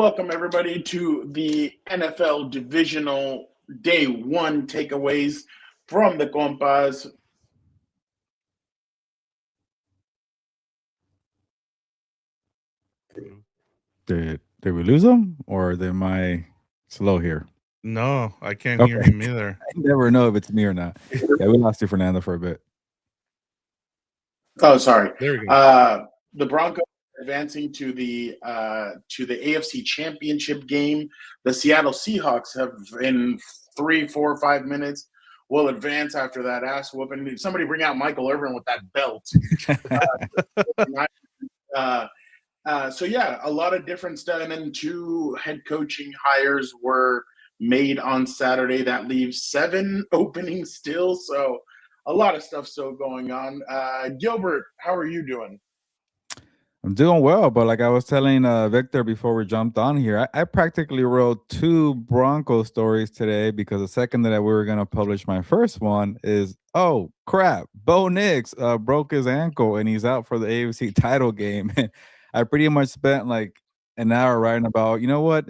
welcome everybody to the NFL Divisional Day 1 Takeaways from the Compas. Did we lose them, or am I slow here? No, I can't hear him either. I never know if it's me or not. Yeah, we lost you, Fernando, for a bit. Oh, sorry. There we go. The Broncos advancing to the AFC Championship game. The Seattle Seahawks have, in 3, 4, 5 minutes, will advance after that ass whooping. Somebody bring out Michael Irvin with that belt. So yeah, a lot of different stuff. And then 2 head coaching hires were made on Saturday. That leaves 7 openings still. So a lot of stuff still going on. Gilbert, how are you doing? I'm doing well, but like I was telling Victor before we jumped on here, I practically wrote 2 Broncos stories today because the second that we were going to publish my first one is, oh, crap, Bo Nix broke his ankle and he's out for the AFC title game. I pretty much spent like an hour writing about, you know what?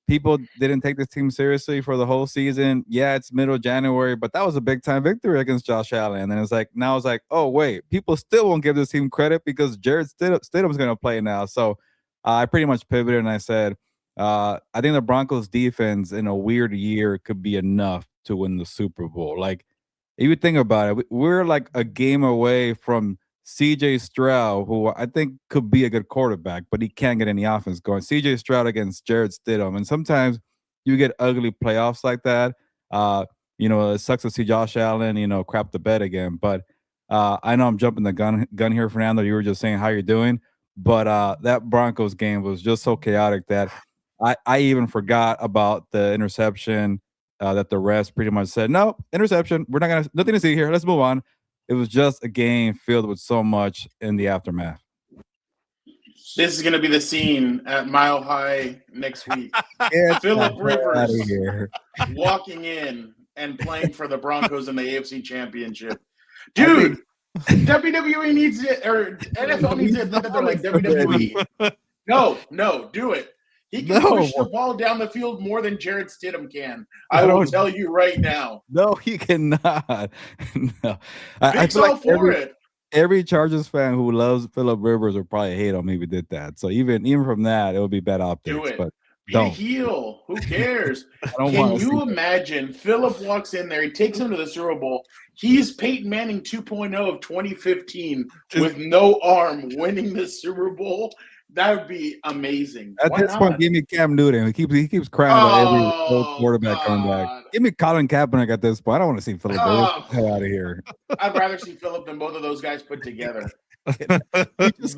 People didn't take this team seriously for the whole season. Yeah, it's middle January, but that was a big time victory against Josh Allen. And it's like, now it's like, oh, wait, people still won't give this team credit because Jared Stidham's going to play now. So I pretty much pivoted and I said, I think the Broncos defense in a weird year could be enough to win the Super Bowl. Like, if you think about it, we're like a game away from CJ Stroud, who I think could be a good quarterback, but he can't get any offense going. CJ Stroud against Jared Stidham. And sometimes you get ugly playoffs like that. It sucks to see Josh Allen, crap the bed again. But I know I'm jumping the gun here, Fernando. You were just saying how you're doing. But that Broncos game was just so chaotic that I even forgot about the interception that the refs pretty much said, no, interception. We're nothing to see here. Let's move on. It was just a game filled with so much in the aftermath. This is going to be the scene at Mile High next week. Phillip Rivers walking in and playing for the Broncos in the AFC Championship. Dude, WWE needs it, or NFL needs it. They're like WWE. No, do it. He can push the ball down the field more than Jared Stidham can. I will tell you right now. No, he cannot. No. I feel like every Chargers fan who loves Phillip Rivers would probably hate him if he did that. So even from that, it would be bad optics. Do it. But be a heel. Who cares? Can you imagine? Phillip walks in there. He takes him to the Super Bowl. He's Peyton Manning 2.0 of 2015 with no arm winning the Super Bowl. That would be amazing. At this point, give me Cam Newton. He keeps crying about every old quarterback coming back. Give me Colin Kaepernick at this point. I don't want to see Phillip. Get out of here. I'd rather see Phillip than both of those guys put together. He was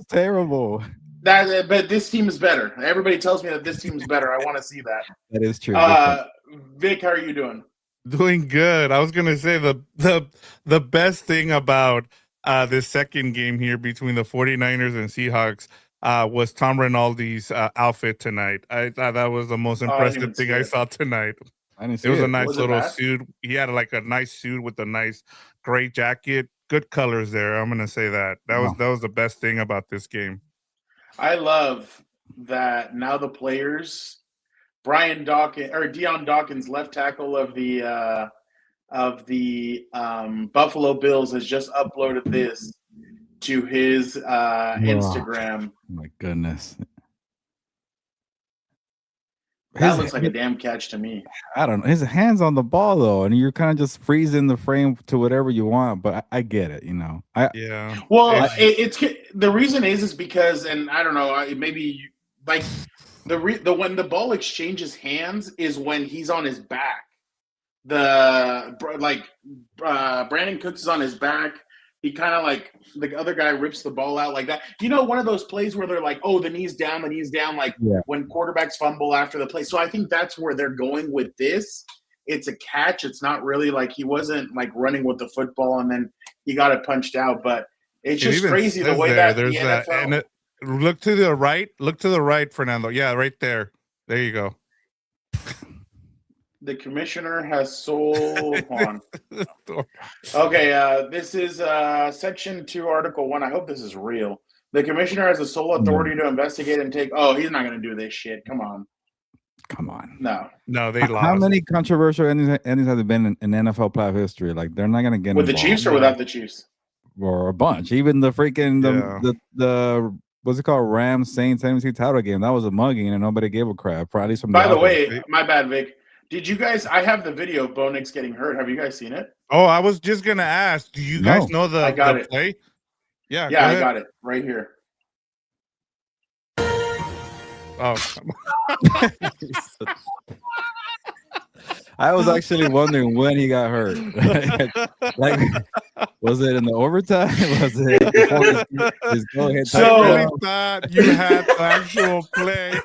terrible. But this team is better. Everybody tells me that this team is better. I want to see that. That is true. Vic, how are you doing? Doing good. I was gonna say the best thing about this second game here between the 49ers and Seahawks was Tom Rinaldi's outfit tonight. I thought that was the most impressive thing I saw tonight. It was a nice little suit. He had like a nice suit with a nice gray jacket. Good colors there. I'm gonna say that. That was the best thing about this game. I love that now the players, Dion Dawkins, left tackle of the Buffalo Bills, has just uploaded this to his Instagram. Oh my goodness. That looks like a damn catch to me. I don't know. His hand's on the ball though, and you're kind of just freezing the frame to whatever you want. But I get it, Yeah. Well, it's the reason is because, and I don't know, maybe like when the ball exchanges hands is when he's on his back. Brandon Cooks is on his back. He kind of like the other guy rips the ball out like that. One of those plays where they're like, oh, the knee's down, like when quarterbacks fumble after the play. So I think that's where they're going with this. It's a catch. It's not really like he wasn't like running with the football and then he got it punched out. But it's just crazy the way that the NFL. Look to the right, Fernando. Yeah, right there. There you go. The commissioner has sold on. Okay, this is Section 2, Article 1. I hope this is real. The commissioner has the sole authority to investigate and take. Oh, he's not going to do this shit. Come on. No, they lost. How many controversial endings have there been in NFL playoff history? Like, they're not going to get with involved. The Chiefs or without the Chiefs, or a bunch. Even the freaking the what's it called? Rams Saints NFC title game. That was a mugging, and nobody gave a crap. At least from by the way, my bad, Vic. Did you guys? I have the video of Bo Nix getting hurt. Have you guys seen it? Oh, I was just gonna ask. Do you guys know the play? Yeah, I got it right here. Oh, I was actually wondering when he got hurt. Like, was it in the overtime? Was it before his go ahead? So I really thought you had the actual play.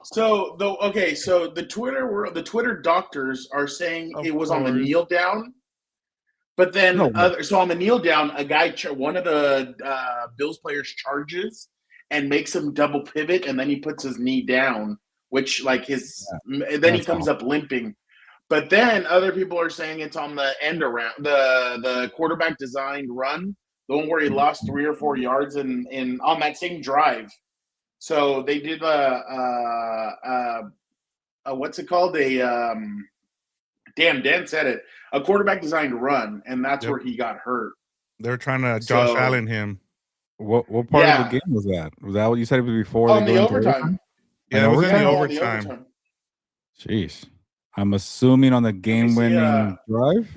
So the Twitter doctors are saying it was on the kneel down, but then so on the kneel down, a guy, one of the Bills players charges and makes him double pivot, and then he puts his knee down, which then he comes up limping. But then other people are saying it's on the end around the quarterback designed run, the one where he lost 3 or 4 yards in on that same drive. So they did what's it called? Dan said it. A quarterback designed run, and that's where he got hurt. They're trying to Josh Allen him. What part of the game was that? Was that what you said before? On the overtime. Yeah, it was in the overtime. Jeez. I'm assuming on the game-winning drive.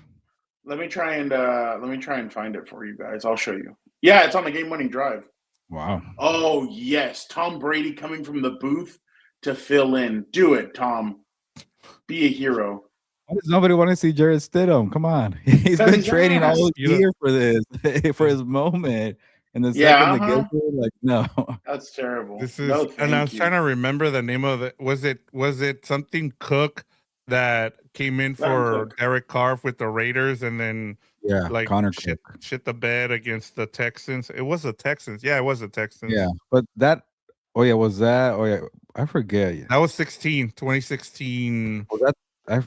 Let me try and find it for you guys. I'll show you. Yeah, it's on the game-winning drive. Wow. Oh yes, Tom Brady coming from the booth to fill in. Do it, Tom. Be a hero. Why does nobody want to see Jared Stidham? Come on, he's been training all year for this, for his moment. And the second the get there, like, no, that's terrible. This is, and I was trying to remember the name of it. Was it something Cook that came in for Derek Carr with the Raiders, and then like Connor shit the bed against the Texans? It was the Texans. Yeah, it was the Texans. Yeah, but that. Oh yeah, was that? Oh yeah, I forget. That was 2016. Was that?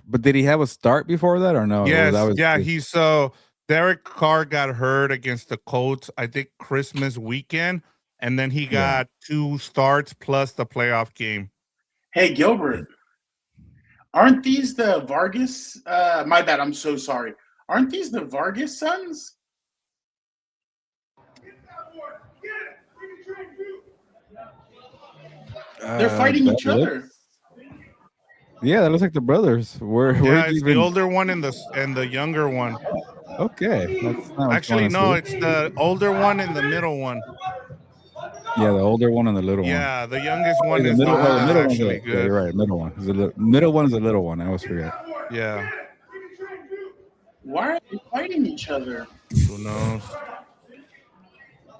But did he have a start before that or no? Yes, Derek Carr got hurt against the Colts, I think Christmas weekend, and then he got 2 starts plus the playoff game. Hey, Gilbert, aren't these the Vargas? My bad, I'm so sorry. Aren't these the Vargas sons? They're fighting each other. Yeah, that looks like the brothers. It's the older one and the younger one. Okay. Actually, no, it's the older one and the middle one. Yeah, the older one and the little one. Yeah, the youngest one is the middle actually good. Yeah, you're right. Middle one. Middle one is the little one. I always forget. Yeah. Why are they fighting each other? Who knows?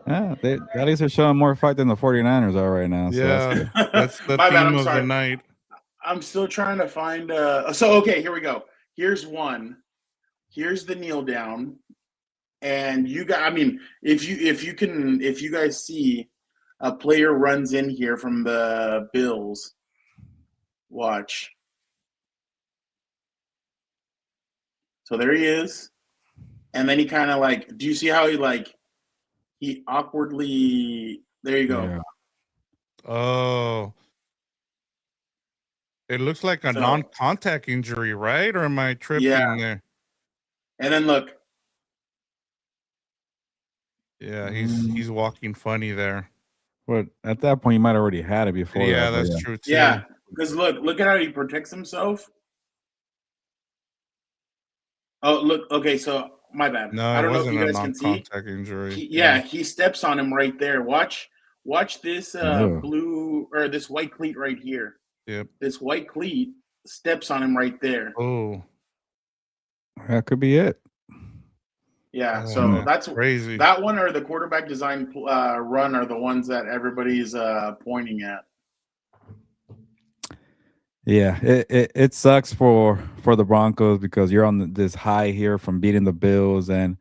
Yeah, they at least are showing more fight than the 49ers are right now. So yeah, that's the theme of the night. I'm still trying to find. Okay, here we go. Here's one. Here's the kneel down, and you guys. I mean, if you guys see a player runs in here from the Bills, watch. So there he is, and then he kind of like. Do you see how he awkwardly? There you go. Yeah. Oh. It looks like a non-contact injury, right? Or am I tripping there? And then look. Yeah, he's walking funny there. But at that point, you might already had it before. Yeah, that's true too. Yeah, because look at how he protects himself. Oh, look. Okay, so my bad. No, I don't know if you guys can see. Injury. He steps on him right there. Watch this blue or this white cleat right here. Yep. This white cleat steps on him right there. Oh. That could be it. Yeah, so that's crazy. That one or the quarterback design run are the ones that everybody's pointing at. Yeah, it sucks for the Broncos because you're on this high here from beating the Bills, and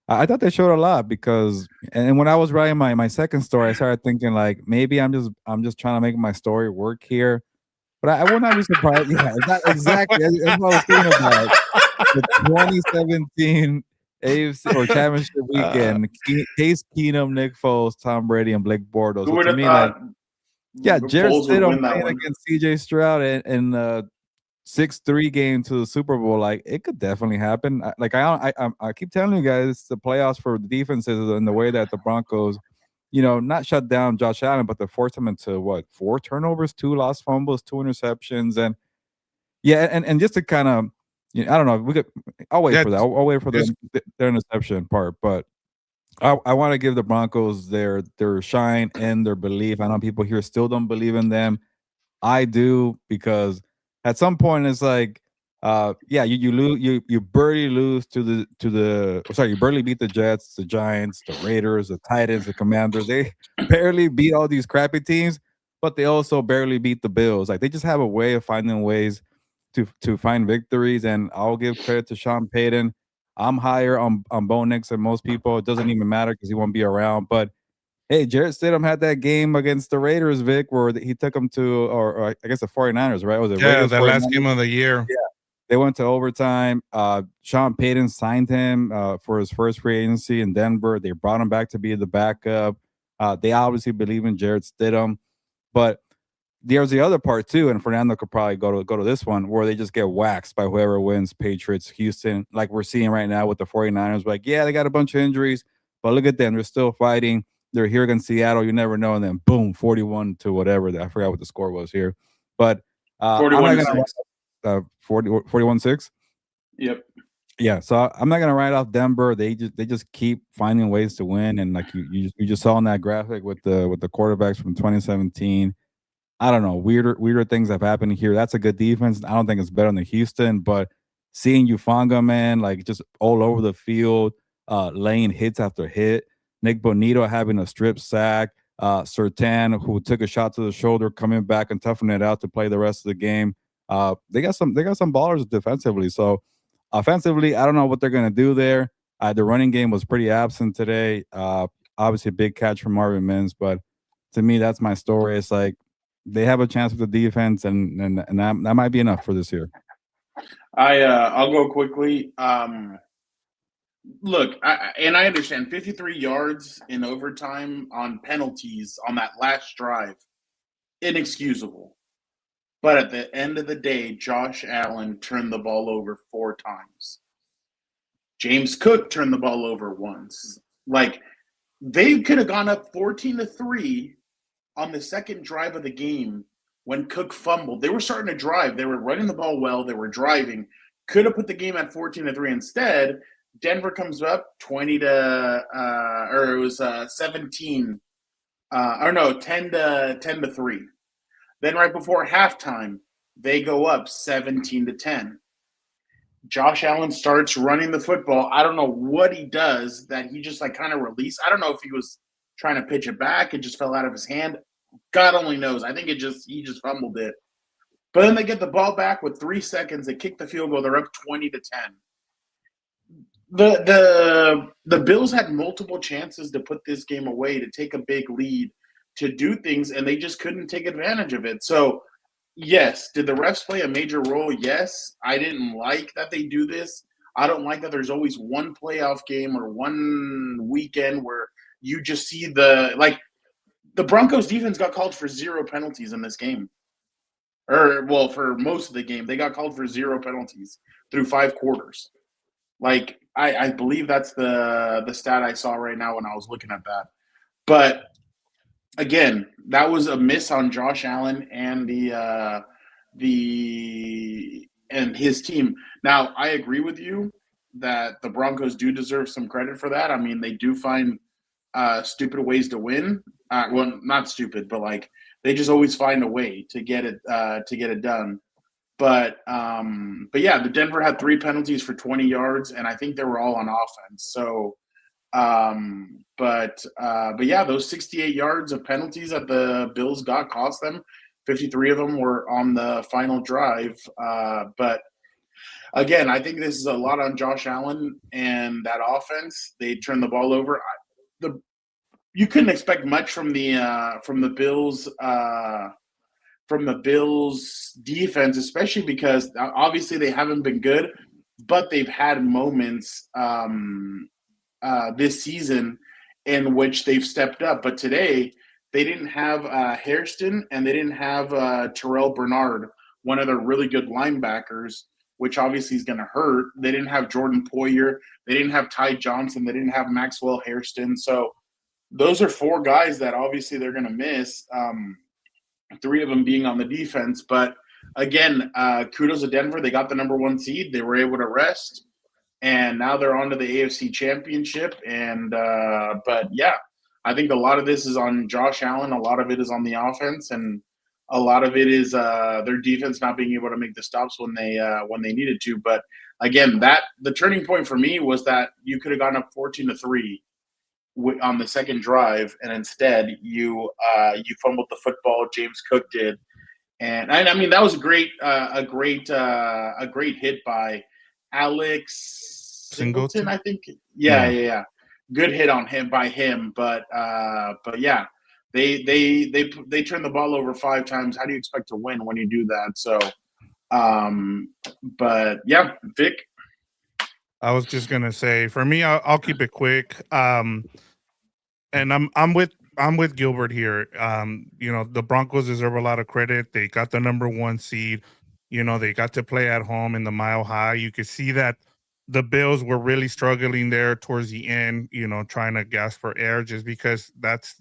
I thought they showed a lot because, and when I was writing my second story, I started thinking like maybe I'm just trying to make my story work here, but I would not be surprised. Yeah, exactly. That's what I was thinking about. The 2017 AFC or championship weekend. Case Keenum, Nick Foles, Tom Brady, and Blake Bortles. Who So would to have me, thought Jared Foles would Stidham win that playing one? against CJ Stroud in 6-3 game to the Super Bowl, like it could definitely happen. I keep telling you guys, it's the playoffs for the defenses and the way that the Broncos, not shut down Josh Allen, but to force him into 4 turnovers, 2 lost fumbles, 2 interceptions, and and just to kind of, I don't know, I'll wait for that. I'll wait for their interception part, but I want to give the Broncos their shine and their belief. I know people here still don't believe in them. I do, because at some point it's like, you lose, you barely lose you barely beat the Jets, the Giants, the Raiders, the Titans, the Commanders. They barely beat all these crappy teams, but they also barely beat the Bills. Like they just have a way of finding ways to find victories, and I'll give credit to Sean Payton. I'm higher on Bo Nix than most people. It doesn't even matter because he won't be around, but hey, Jarrett Stidham had that game against the Raiders, Vic, where he took them to, or I guess the 49ers, right? Was it Raiders? The last game of the year. Yeah. They went to overtime. Sean Payton signed him for his first free agency in Denver. They brought him back to be the backup. They obviously believe in Jarrett Stidham. But there's the other part too, and Fernando could probably go to this one, where they just get waxed by whoever wins, Patriots, Houston, like we're seeing right now with the 49ers. Like, yeah, they got a bunch of injuries, but look at them. They're still fighting. They're here against Seattle. You never know. And then boom, 41 to whatever. I forgot what the score was here. But I'm not going to 41-6. Yep. Yeah, so I'm not going to write off Denver. They just keep finding ways to win, and like you just saw in that graphic with the quarterbacks from 2017. I don't know, weirder things have happened here. That's a good defense. I don't think it's better than Houston, but seeing Ufanga, man, like just all over the field, laying hits after hit. Nick Bonito having a strip sack. Surtain, who took a shot to the shoulder, coming back and toughing it out to play the rest of the game. They got some ballers defensively. So offensively, I don't know what they're gonna do there. The running game was pretty absent today. Obviously, a big catch from Marvin Mims, but to me, that's my story. It's like they have a chance with the defense, and that might be enough for this year. I'll go quickly. Look, I understand 53 yards in overtime on penalties on that last drive, inexcusable. But at the end of the day, Josh Allen turned the ball over 4 times. James Cook turned the ball over once. Like, they could have gone up 14-3 on the second drive of the game when Cook fumbled. They were starting to drive. They were running the ball well. They were driving. Could have put the game at 14-3 instead. Denver comes up 17 10 to 3. Then right before halftime, they go up 17-10. Josh Allen starts running the football. I don't know what he does that he just like kind of released. I don't know if he was trying to pitch it back. It just fell out of his hand. God only knows. I think he just fumbled it. But then they get the ball back with 3 seconds. They kick the field goal. They're up 20-10. The Bills had multiple chances to put this game away, to take a big lead, to do things, and they just couldn't take advantage of it. So, yes, did the refs play a major role? Yes. I didn't like that they do this. I don't like that there's always one playoff game or one weekend where you just see the Broncos defense got called for 0 penalties in this game. For most of the game, they got called for 0 penalties through 5 quarters. Like, I believe that's the stat I saw right now when I was looking at that. But again, that was a miss on Josh Allen and his team. Now, I agree with you that the Broncos do deserve some credit for that. I mean, they do find stupid ways to win. Well, not stupid, but like they just always find a way to get it done. But yeah, the Denver had 3 penalties for 20 yards, and I think they were all on offense. So, but yeah, those 68 yards of penalties that the Bills got cost them. 53 of them were on the final drive. But again, I think this is a lot on Josh Allen and that offense. They turned the ball over. You couldn't expect much from the Bills. From the Bills defense, especially because obviously they haven't been good. but they've had moments this season in which they've stepped up. But today, they didn't have Hairston and they didn't have Terrell Bernard, one of their really good linebackers, which obviously is going to hurt. They didn't have Jordan Poyer. They didn't have Ty Johnson. They didn't have Maxwell Hairston. So those are four guys that obviously they're going to miss, three of them being on the defense. But again, kudos to Denver. They got the number 1 seed. They were able to rest. And now they're on to the AFC Championship. And but, yeah, I think a lot of this is on Josh Allen. A lot of it is on the offense. And a lot of it is their defense not being able to make the stops when they needed to. But, again, the turning point for me was that you could have gone up 14-3 on the second drive, and instead you fumbled the football. James Cook did. And I mean, that was a great hit by Alex Singleton, I think. Yeah. Good hit on him by him, but yeah, they turned the ball over 5 times. How do you expect to win when you do that? So, but yeah, Vic. I was just gonna say, for me, I'll keep it quick. And I'm with Gilbert here. The Broncos deserve a lot of credit. They got the number 1 seed. They got to play at home in the Mile High. You could see that the Bills were really struggling there towards the end, trying to gasp for air, just because that's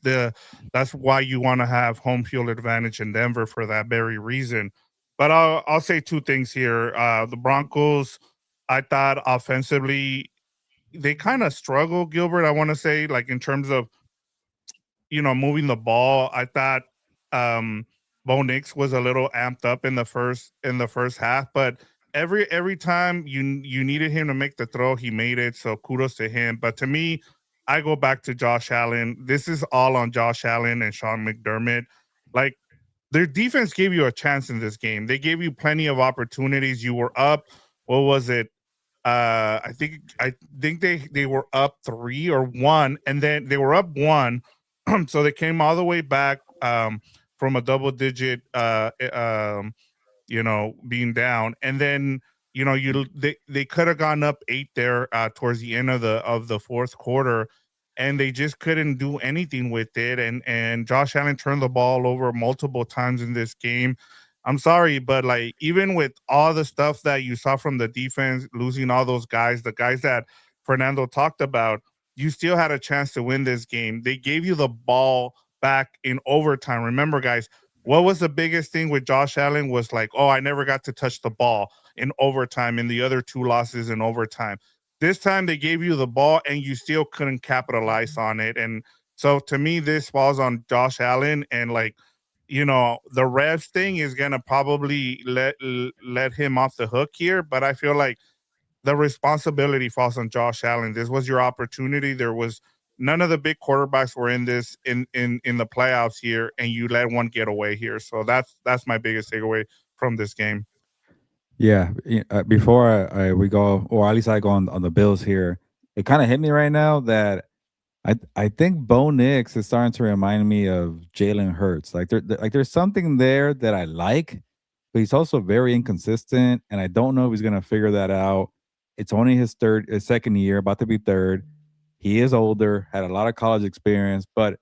why you want to have home field advantage in Denver, for that very reason. But I'll say 2 things here. The Broncos, I thought offensively, they kind of struggle, Gilbert. I want to say, like, in terms of, moving the ball. I thought Bo Nix was a little amped up in the first half, but every time you needed him to make the throw, he made it. So kudos to him. But to me, I go back to Josh Allen. This is all on Josh Allen and Sean McDermott. Like, their defense gave you a chance in this game. They gave you plenty of opportunities. You were up. What was it? I think they were up 3 or 1, and then they were up 1. So they came all the way back from a double digit, being down, and then they could have gone up 8 there towards the end of the fourth quarter, and they just couldn't do anything with it. And Josh Allen turned the ball over multiple times in this game. I'm sorry, but like, even with all the stuff that you saw from the defense, losing all those guys, the guys that Fernando talked about, you still had a chance to win this game. They gave you the ball back in overtime. Remember, guys, what was the biggest thing with Josh Allen was like, oh, I never got to touch the ball in overtime in the other 2 losses in overtime. This time they gave you the ball and you still couldn't capitalize on it. And so to me, this falls on Josh Allen, and like, the refs thing is going to probably let him off the hook here. But I feel like the responsibility falls on Josh Allen. This was your opportunity. There was none of the big quarterbacks were in this in the playoffs here, and you let one get away here. So that's my biggest takeaway from this game. Yeah, before we go, or at least I go on the Bills here, it kind of hit me right now that I think Bo Nix is starting to remind me of Jalen Hurts. Like there's something there that I like, but he's also very inconsistent, and I don't know if he's gonna figure that out. It's only his second year, about to be third. He is older, had a lot of college experience, but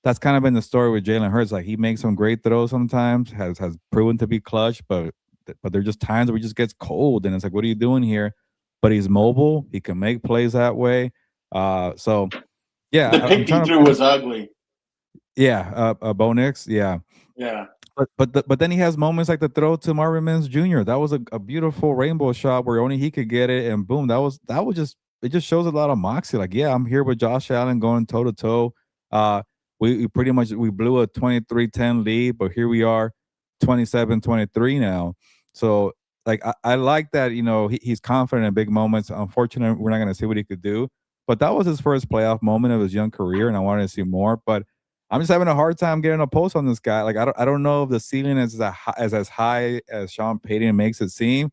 that's kind of been the story with Jalen Hurts. Like, he makes some great throws sometimes, has proven to be clutch, but there are just times where he just gets cold, and it's like, what are you doing here? But he's mobile. He can make plays that way. So, yeah. The pick he threw was ugly. Yeah, Bo Nix. Yeah. Yeah. But then he has moments like the throw to Marvin Mims Jr. That was a beautiful rainbow shot where only he could get it, and boom, that was just, it just shows a lot of moxie. Like, yeah, I'm here with Josh Allen going toe to toe. We pretty much blew a 23-10 lead, but here we are, 27-23 now. So like, I like that, he's confident in big moments. Unfortunately, we're not going to see what he could do, but that was his first playoff moment of his young career, and I wanted to see more. But I'm just having a hard time getting a pulse on this guy. Like, I don't know if the ceiling is as high as Sean Payton makes it seem,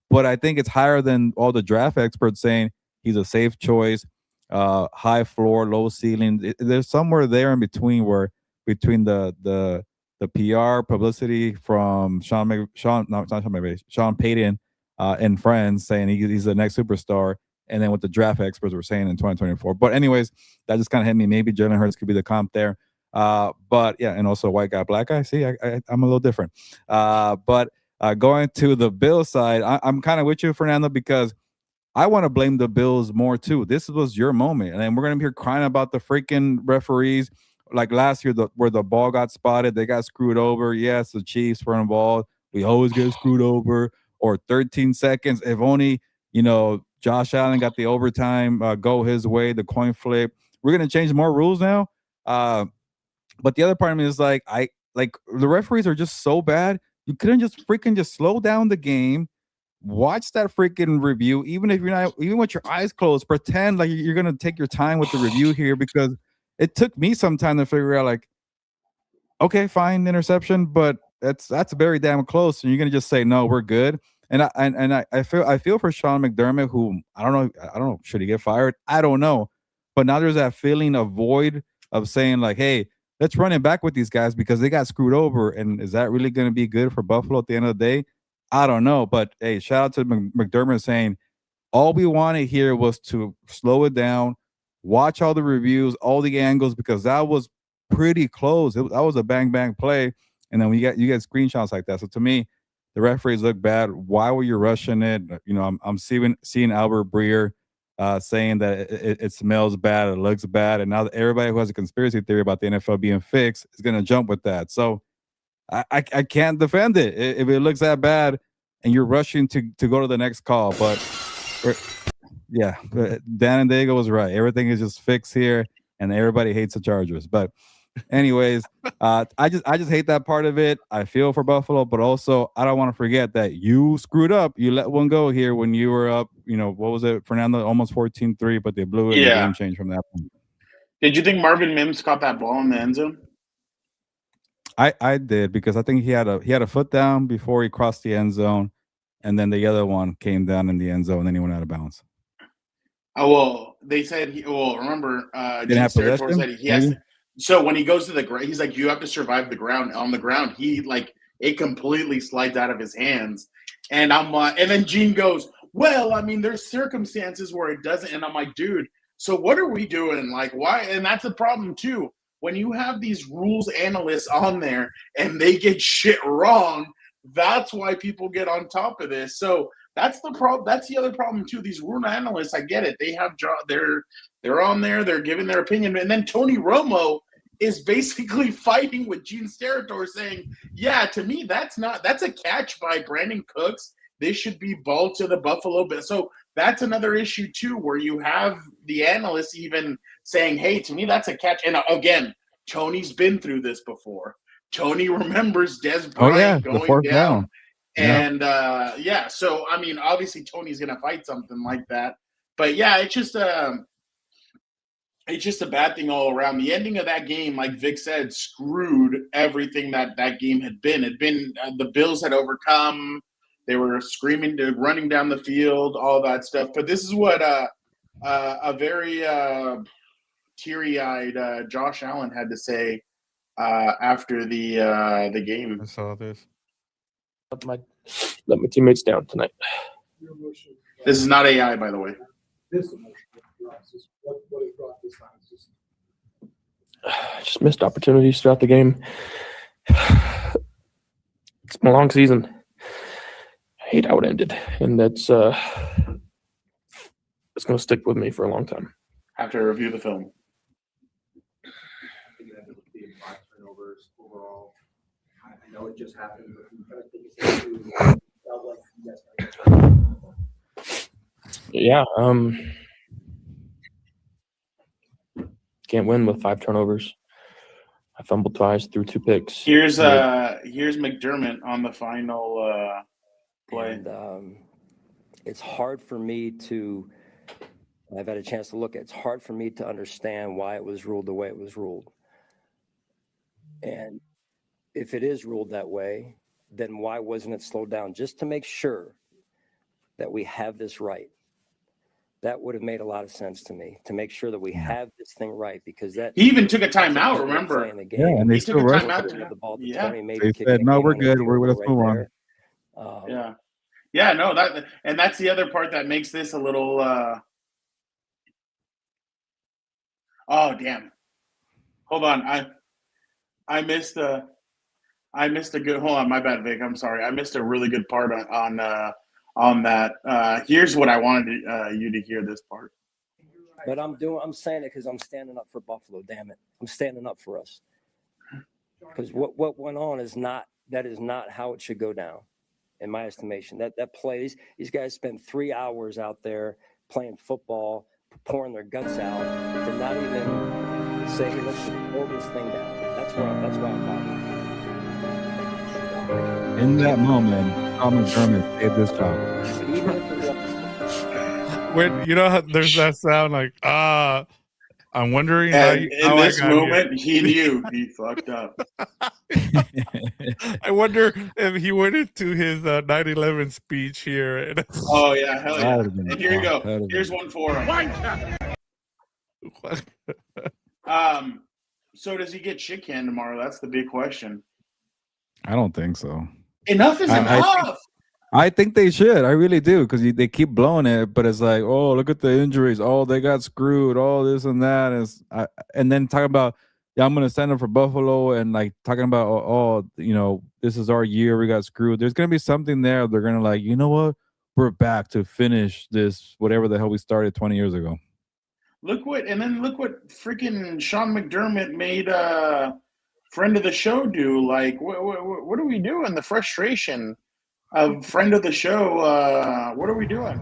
but I think it's higher than all the draft experts saying he's a safe choice, high floor, low ceiling. There's somewhere there in between, where between the PR publicity from Sean Payton and friends saying he's the next superstar. And then what the draft experts were saying in 2024. But anyways, that just kind of hit me. Maybe Jalen Hurts could be the comp there. But yeah, and also white guy, black guy. See, I'm a little different. But going to the Bills side, I'm kind of with you, Fernando, because I want to blame the Bills more too. This was your moment, and we're gonna be here crying about the freaking referees. Like last year, where the ball got spotted, they got screwed over. Yes, the Chiefs were involved. We always get screwed over. Or 13 seconds. If only Josh Allen got the overtime go his way, the coin flip. We're gonna change more rules now. But the other part of me is like the referees are just so bad. You couldn't just slow down the game. Watch that freaking review, even if you're not, even with your eyes closed, pretend like you're gonna take your time with the review here, because it took me some time to figure out, like, okay, fine, interception, but that's very damn close, and you're gonna just say no, we're good. And I feel for Sean McDermott, who I don't know, should he get fired? I don't know, but now there's that feeling of void of saying like, hey, let's run it back with these guys because they got screwed over, and is that really going to be good for Buffalo at the end of the day? I don't know, but hey, shout out to McDermott saying all we wanted here was to slow it down, watch all the reviews, all the angles, because that was pretty close. That was a bang bang play, and then you get screenshots like that. So to me, the referees look bad. Why were you rushing it? I'm seeing Albert Breer saying that it smells bad, it looks bad, and now everybody who has a conspiracy theory about the NFL being fixed is going to jump with that. So I can't defend it if it looks that bad and you're rushing to go to the next call. But yeah, Dan and Diego was right. Everything is just fixed here, and everybody hates the Chargers. But anyways, I just hate that part of it. I feel for Buffalo, but also I don't want to forget that you screwed up. You let one go here when you were up, what was it, Fernando? Almost 14-3, but they blew it. Yeah. And the game changed from that point. Did you think Marvin Mims caught that ball in the end zone? I did, because I think he had a foot down before he crossed the end zone, and then the other one came down in the end zone, and then he went out of bounds. Oh, well, they said remember, Gene Steratore said he has to. So when he goes to the ground, he's like, you have to survive the ground. On the ground, it completely slides out of his hands. And I'm like, and then Gene goes, well, I mean, there's circumstances where it doesn't. And I'm like, dude, so what are we doing? Like, why? And that's the problem too. When you have these rules analysts on there and they get shit wrong, that's why people get on top of this. So that's the problem. That's the other problem too. These rule analysts, I get it. They have they're on there. They're giving their opinion, and then Tony Romo is basically fighting with Gene Steratore, saying, "Yeah, to me, that's a catch by Brandon Cooks. This should be ball to the Buffalo Bills." So that's another issue too, where you have the analysts even saying, "Hey, to me, that's a catch." And again, Tony's been through this before. Tony remembers Des Bryant going down. And so I mean, obviously Tony's gonna fight something like that, but yeah, it's just a bad thing all around. The ending of that game, like Vic said, screwed everything that game had been. The Bills had overcome. They were screaming, running down the field, all that stuff. But this is what a very teary-eyed Josh Allen had to say after the game. I saw this. Let my teammates down tonight. This is not AI, by the way. Just missed opportunities throughout the game. It's been a long season. I hate how it ended, and that's it's going to stick with me for a long time. Have to review the film. I know it just happened, but you kind of think yeah, can't win with 5 turnovers. I fumbled twice, threw 2 picks. Here's McDermott on the final play. And, it's hard for me to. I've had a chance to look at. It's hard for me to understand why it was ruled the way it was ruled. And if it is ruled that way, then why wasn't it slowed down? Just to make sure that we have this right. That would have made a lot of sense to me, to make sure that we have this thing right, because that he even took a timeout. Remember? The game. Yeah, and they still rushed the ball to 20, maybe they said, "No, we're good. Let's move on." Yeah, Yeah, no, that's the other part that makes this a little. Oh damn! Hold on, I missed a good. Hold on, my bad, Vic. I'm sorry. I missed a really good part on that. Here's what I wanted you to hear. This part. But I'm saying it because I'm standing up for Buffalo. Damn it, I'm standing up for us. Because what went on is not how it should go down, in my estimation. That plays. These guys spend 3 hours out there playing football, pouring their guts out, to not even say, hey, let's hold this thing down. That's why I'm bothered. In that moment, Tom McDermott saved this job. Even if it When you know how there's that sound like I'm wondering And how in this I got moment, he knew he fucked up. I wonder if he went into his 9/11 speech here. And Oh yeah, hell yeah! That would've been And here you fun. go. That would've Here's been- one for him. So does he get shit canned tomorrow? That's the big question. I don't think so. Enough is enough. I think they should. I really do, because they keep blowing it. But it's like, oh, look at the injuries. Oh, they got screwed. All this and that and then talking about, yeah, I'm gonna send them for Buffalo, and like talking about, oh, this is our year. We got screwed. There's gonna be something there. They're gonna like, you know what? We're back to finish this whatever the hell we started 20 years ago. Look what freaking Sean McDermott made friend of the show do. Like, what are we doing? The frustration of friend of the show. What are we doing?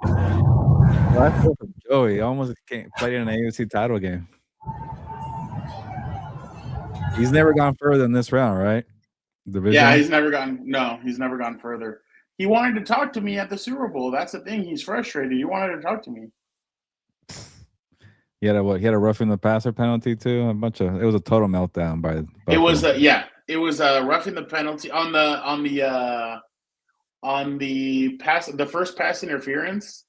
Well, I feel for Joey. Almost played in an AFC title game. He's never gone further than this round, right? Division. Yeah, he's never gone further. He wanted to talk to me at the Super Bowl. That's the thing. He's frustrated. He wanted to talk to me. He had a roughing the passer penalty too. It was a total meltdown by. It was roughing the penalty on the first pass interference.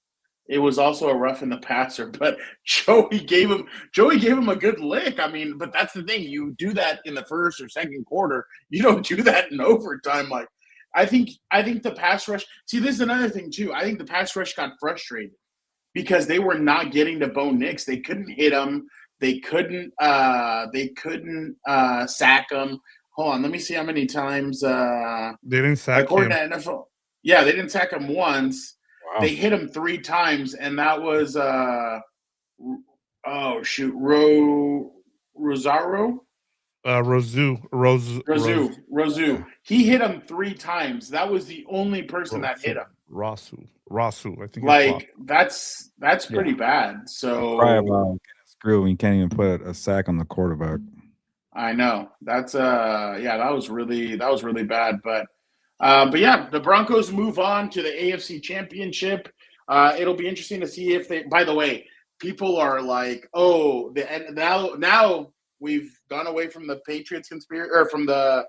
It was also a roughing the passer, but Joey gave him a good lick. I mean, but that's the thing. You do that in the first or second quarter. You don't do that in overtime. Like, I think the pass rush. See, this is another thing too. I think the pass rush got frustrated because they were not getting to Bo Nix. They couldn't hit him. They couldn't sack him. Hold on, let me see how many times. they didn't sack according him. to NFL, yeah, they didn't sack him once. Wow. They hit him 3 times, and that was Rosario. Rosu. He hit him 3 times. That was the only person that hit him. Rasu, I think. Like, that's pretty bad. So Cry about getting screwed when you can't even put a sack on the quarterback. I know that's that was really bad. But yeah, the Broncos move on to the AFC Championship. It'll be interesting to see if they. By the way, people are like, oh, now we've gone away from the Patriots conspiracy or from the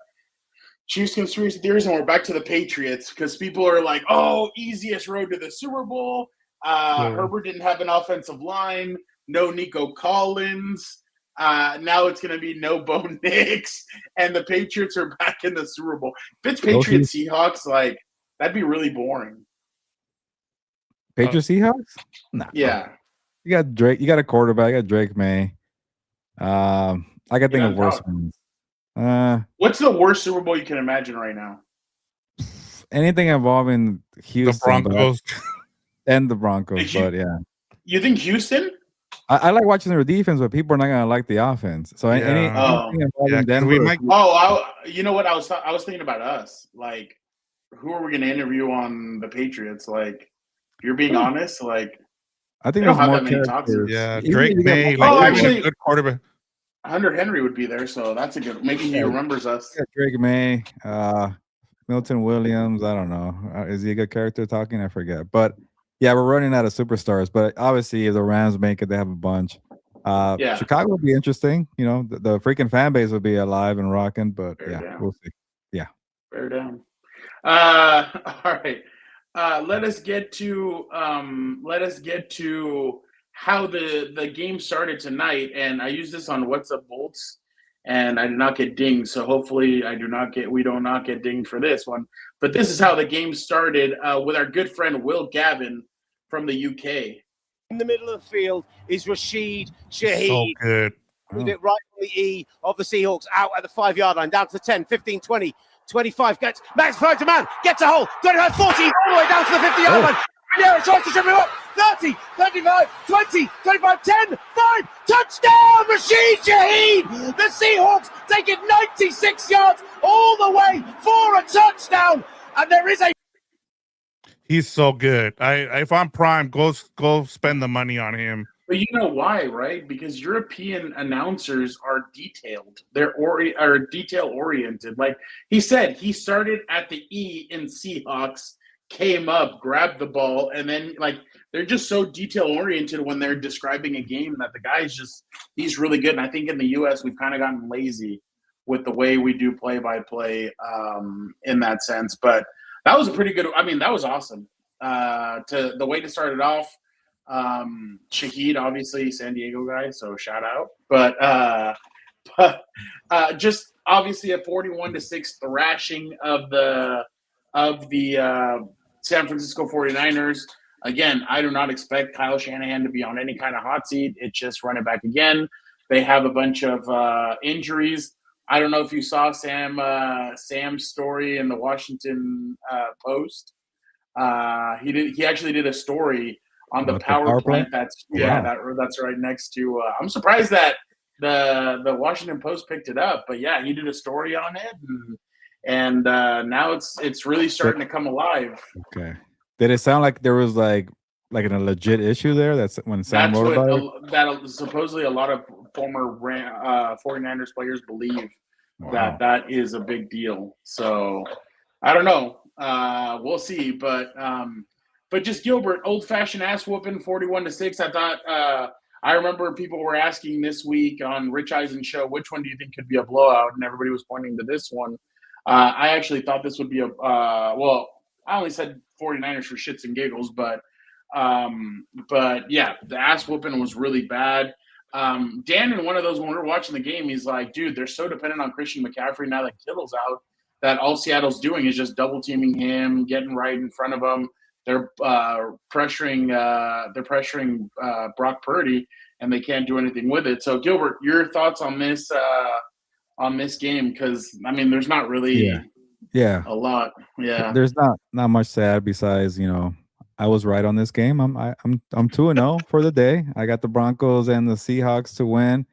Chiefs conspiracy theories, and we're back to the Patriots because people are like, oh, easiest road to the Super Bowl. Herbert didn't have an offensive line. No Nico Collins. Now it's going to be no Bo Nix, and the Patriots are back in the Super Bowl. If it's Patriots Seahawks, like, that'd be really boring. Patriots Seahawks? Nah. Yeah. You got Drake. You got a quarterback. You got Drake May. I can think of worse ones. What's the worst Super Bowl you can imagine right now? Anything involving Houston, the Broncos, and the Broncos. But yeah, you think Houston? I like watching their defense, but people are not gonna like the offense. So anything involving Denver, you know what? I was thinking about us. Like, who are we gonna interview on the Patriots? Like, if you're being honest, like, I think they don't there's have more that many characters. yeah, Drake May, actually, a good quarterback. Hunter Henry would be there, so that's a good. Maybe he remembers us. Yeah, Drake May, Milton Williams. I don't know. Is he a good character talking? I forget. But yeah, we're running out of superstars. But obviously, if the Rams make it, they have a bunch. Chicago will be interesting. You know, the freaking fan base will be alive and rocking. But we'll see. Yeah, bear down. All right. Let us get to how the game started tonight. And I use this on What's Up Bolts. and I did not get dinged. So hopefully we do not get dinged for this one. But this is how the game started with our good friend Will Gavin from the UK. In the middle of the field is Rashid Shaheed. So good. With it right on the E of the Seahawks, out at the 5-yard line, down to the 10, 15, 20, 25. Gets Max throw to man, gets a hole, 25, 40, all the way down to the 50-yard line. And tries to trip him up. 30, 35, 20, 25, 10, 5. Touchdown, Rashid Shaheed. The Seahawks take it 96 yards all the way for a touchdown. And there is a... He's so good. If I'm Prime, go spend the money on him. But you know why, right? Because European announcers are detailed. Are detail-oriented. Like he said, he started at the E in Seahawks, came up, grabbed the ball, and then like they're just so detail-oriented when they're describing a game that the guy's he's really good. And I think in the U.S. we've kind of gotten lazy with the way we do play-by-play in that sense. But that was a pretty good – I mean, that was awesome. The way to start it off, Shaheed, obviously San Diego guy, so shout out. But just obviously a 41-6 thrashing of the San Francisco 49ers. Again, I do not expect Kyle Shanahan to be on any kind of hot seat. It's just run it back again. They have a bunch of injuries. I don't know if you saw Sam's story in the Washington Post. He actually did a story on the power plant that's right next to. I'm surprised that the Washington Post picked it up, but yeah, he did a story on it, and now it's really starting to come alive. Okay. Did it sound like there was like a legit issue there? That's when Sam wrote about it? That supposedly a lot of former 49ers players believe that is a big deal. So I don't know. We'll see. But just Gilbert, old-fashioned ass whooping, 41-6. I thought I remember people were asking this week on Rich Eisen's show, which one do you think could be a blowout? And everybody was pointing to this one. I actually thought this would be I only said 49ers for shits and giggles, but yeah, the ass whooping was really bad. Dan, in one of those, when we were watching the game, he's like, dude, they're so dependent on Christian McCaffrey now that Kittle's out that all Seattle's doing is just double teaming him, getting right in front of him. They're pressuring Brock Purdy, and they can't do anything with it. So, Gilbert, your thoughts on this game? Because I mean, there's not really a lot. Yeah, there's not much to add besides I was right on this game. I'm 2-0 for the day. I got the Broncos and the Seahawks to win.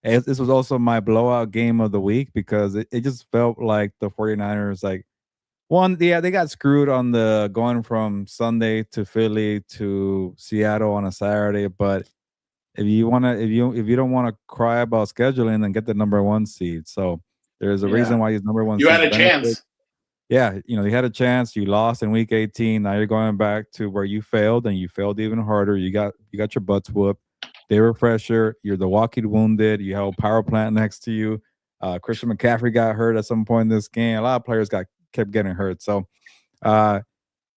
This was also my blowout game of the week because it just felt like the 49ers they got screwed on the going from Sunday to Philly to Seattle on a Saturday. But if you don't want to cry about scheduling, then get the number 1 seed. So there's a reason why he's number 1. You had a chance. Yeah, you had a chance. You lost in week 18. Now you're going back to where you failed, and you failed even harder. You got your butts whooped. They were fresher. You're the walking wounded. You have a power plant next to you. Christian McCaffrey got hurt at some point in this game. A lot of players kept getting hurt. So, for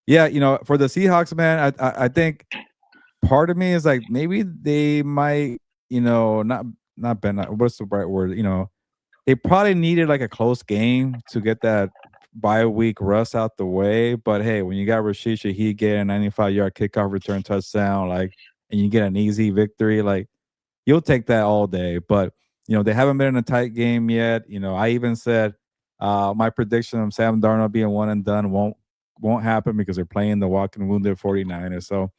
the Seahawks, man, I think part of me is like maybe they might, not bend. What's the right word? They probably needed like a close game to get that bye-week rust out the way. But hey, when you got Rashid Shaheed getting a 95-yard kickoff return touchdown, and you get an easy victory, you'll take that all day. But they haven't been in a tight game yet. I even said my prediction of Sam Darnold being one and done won't happen because they're playing the walking wounded 49ers. So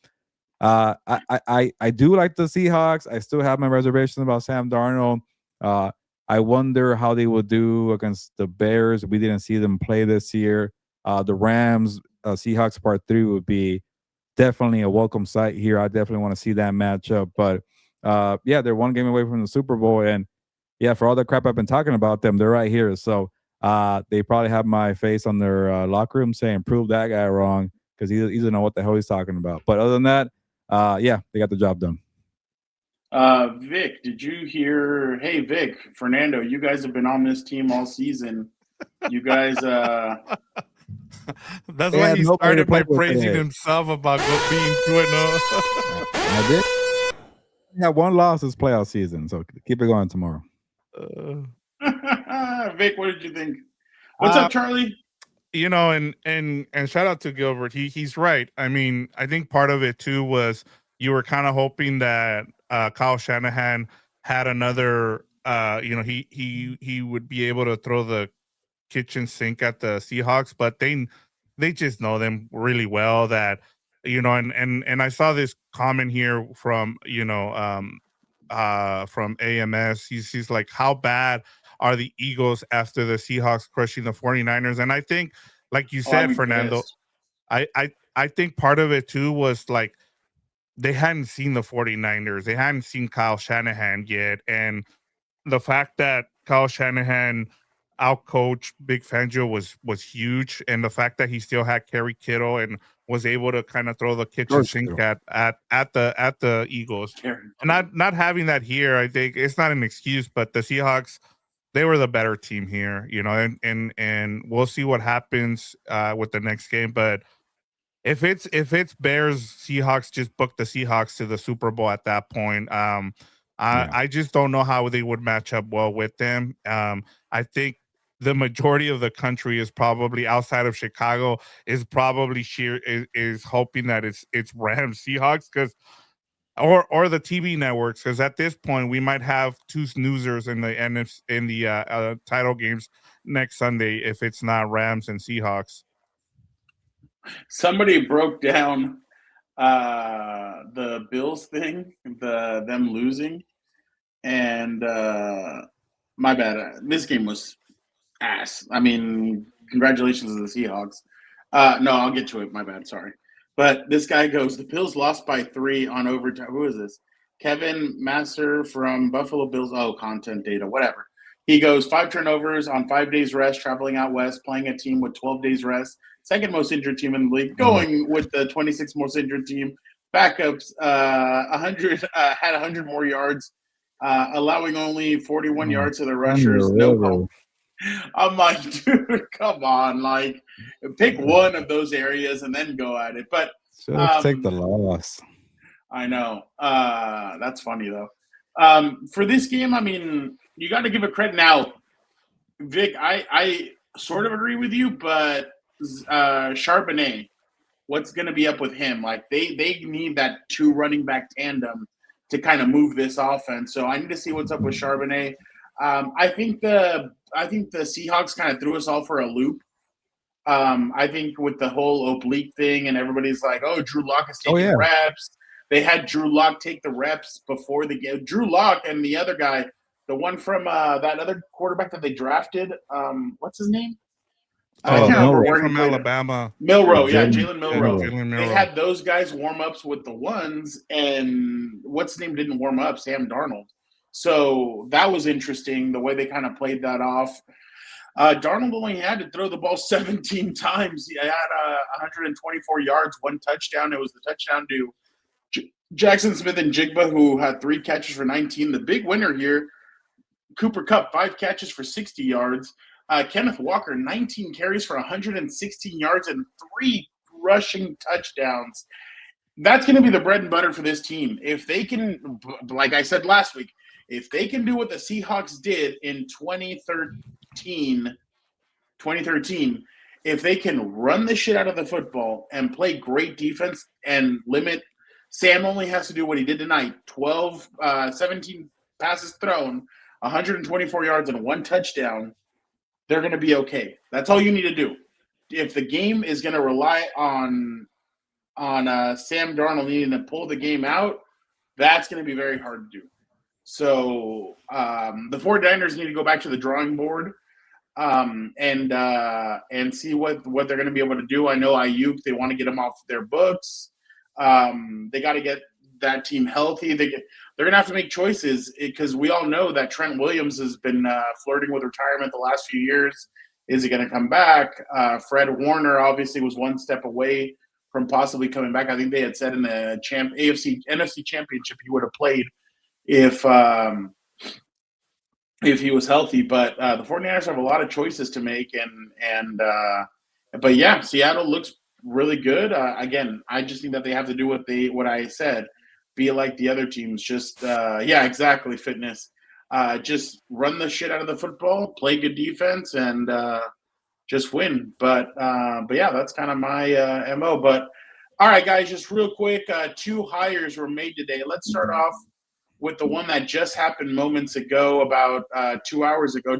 I do like the Seahawks. I still have my reservations about Sam Darnold. I wonder how they will do against the Bears. We didn't see them play this year. The Rams, Seahawks Part 3 would be definitely a welcome sight here. I definitely want to see that matchup. But, they're one game away from the Super Bowl. And, for all the crap I've been talking about them, they're right here. So they probably have my face on their locker room saying, prove that guy wrong, because he doesn't know what the hell he's talking about. But other than that, they got the job done. Vic, did you hear? Hey, Vic, Fernando, you guys have been on this team all season. You guys, that's why he started by praising himself about being 2-0. I did. We had one loss this playoff season, so keep it going tomorrow. Vic, what did you think? What's up, Charlie? You know, and shout out to Gilbert. He's right. I mean, I think part of it too was you were kind of hoping that Kyle Shanahan had another. He would be able to throw the kitchen sink at the Seahawks, but they just know them really well. That and I saw this comment here from from AMS. He's like, how bad are the Eagles after the Seahawks crushing the 49ers? And I think, like you said, Fernando, I think part of it too was like they hadn't seen the 49ers. They hadn't seen Kyle Shanahan yet. And the fact that Kyle Shanahan outcoached Big Fangio was huge. And the fact that he still had Kerry Kittle and was able to kind of throw the kitchen sink at the Eagles. Not having that here, I think it's not an excuse, but the Seahawks, they were the better team here, and we'll see what happens with the next game. But if it's Bears Seahawks, just book the Seahawks to the Super Bowl at that point. I just don't know how they would match up well with them. I think the majority of the country is probably outside of Chicago is probably is hoping that it's Rams Seahawks because or the TV networks, because at this point we might have two snoozers in the title games next Sunday if it's not Rams and Seahawks. Somebody broke down the Bills thing, them losing, and my bad. This game was ass. I mean, congratulations to the Seahawks. No, I'll get to it. My bad. Sorry. But this guy goes, the Bills lost by 3 on overtime. Who is this? Kevin Master from Buffalo Bills. Oh, content data, whatever. He goes, 5 turnovers on 5 days rest, traveling out west, playing a team with 12 days rest, second most injured team in the league, going with the 26th most injured team. Backups, 100 had 100 more yards, allowing only 41 yards to the rushers. No call. I'm like, dude, come on. Like, pick one of those areas and then go at it. But take the loss. I know. That's funny, though. For this game, I mean, you got to give it credit. Now, Vic, I sort of agree with you, but Charbonnet, what's going to be up with him? Like, they need that 2 running back tandem to kind of move this offense. So I need to see what's up with Charbonnet. I think the Seahawks kind of threw us all for a loop. I think with the whole oblique thing and everybody's like, oh, Drew Lock is taking reps. They had Drew Lock take the reps before the game. Drew Lock and the other guy, the one from that other quarterback that they drafted, what's his name? Milrow from Alabama. Milrow, Jalen Milrow. They had those guys warm ups with the ones, and what's his name didn't warm up? Sam Darnold. So that was interesting, the way they kind of played that off. Darnold only had to throw the ball 17 times. He had 124 yards, 1 touchdown. It was the touchdown to Jackson Smith and Jigba, who had 3 catches for 19. The big winner here, Cooper Kupp, 5 catches for 60 yards. Kenneth Walker, 19 carries for 116 yards and 3 rushing touchdowns. That's going to be the bread and butter for this team. If they can, like I said last week, if they can do what the Seahawks did in 2013, if they can run the shit out of the football and play great defense and limit, Sam only has to do what he did tonight, 17 passes thrown, 124 yards and 1 touchdown, they're going to be okay. That's all you need to do. If the game is going to rely on Sam Darnold needing to pull the game out, that's going to be very hard to do. So the 49ers need to go back to the drawing board and see what they're going to be able to do. I know Ayuk, they want to get him off their books. They got to get that team healthy. They're going to have to make choices because we all know that Trent Williams has been flirting with retirement the last few years. Is he going to come back? Fred Warner obviously was 1 step away from possibly coming back. I think they had said in the NFC Championship he would have played if he was healthy. But the 49ers have a lot of choices to make, but yeah, Seattle looks really good. Again, I just think that they have to do what I said, be like the other teams. Just exactly, fitness. just run the shit out of the football, play good defense, and just win. But yeah, that's kind of my MO. But all right, guys, just real quick, 2 hires were made today. Let's start off with the one that just happened moments ago, about 2 hours ago.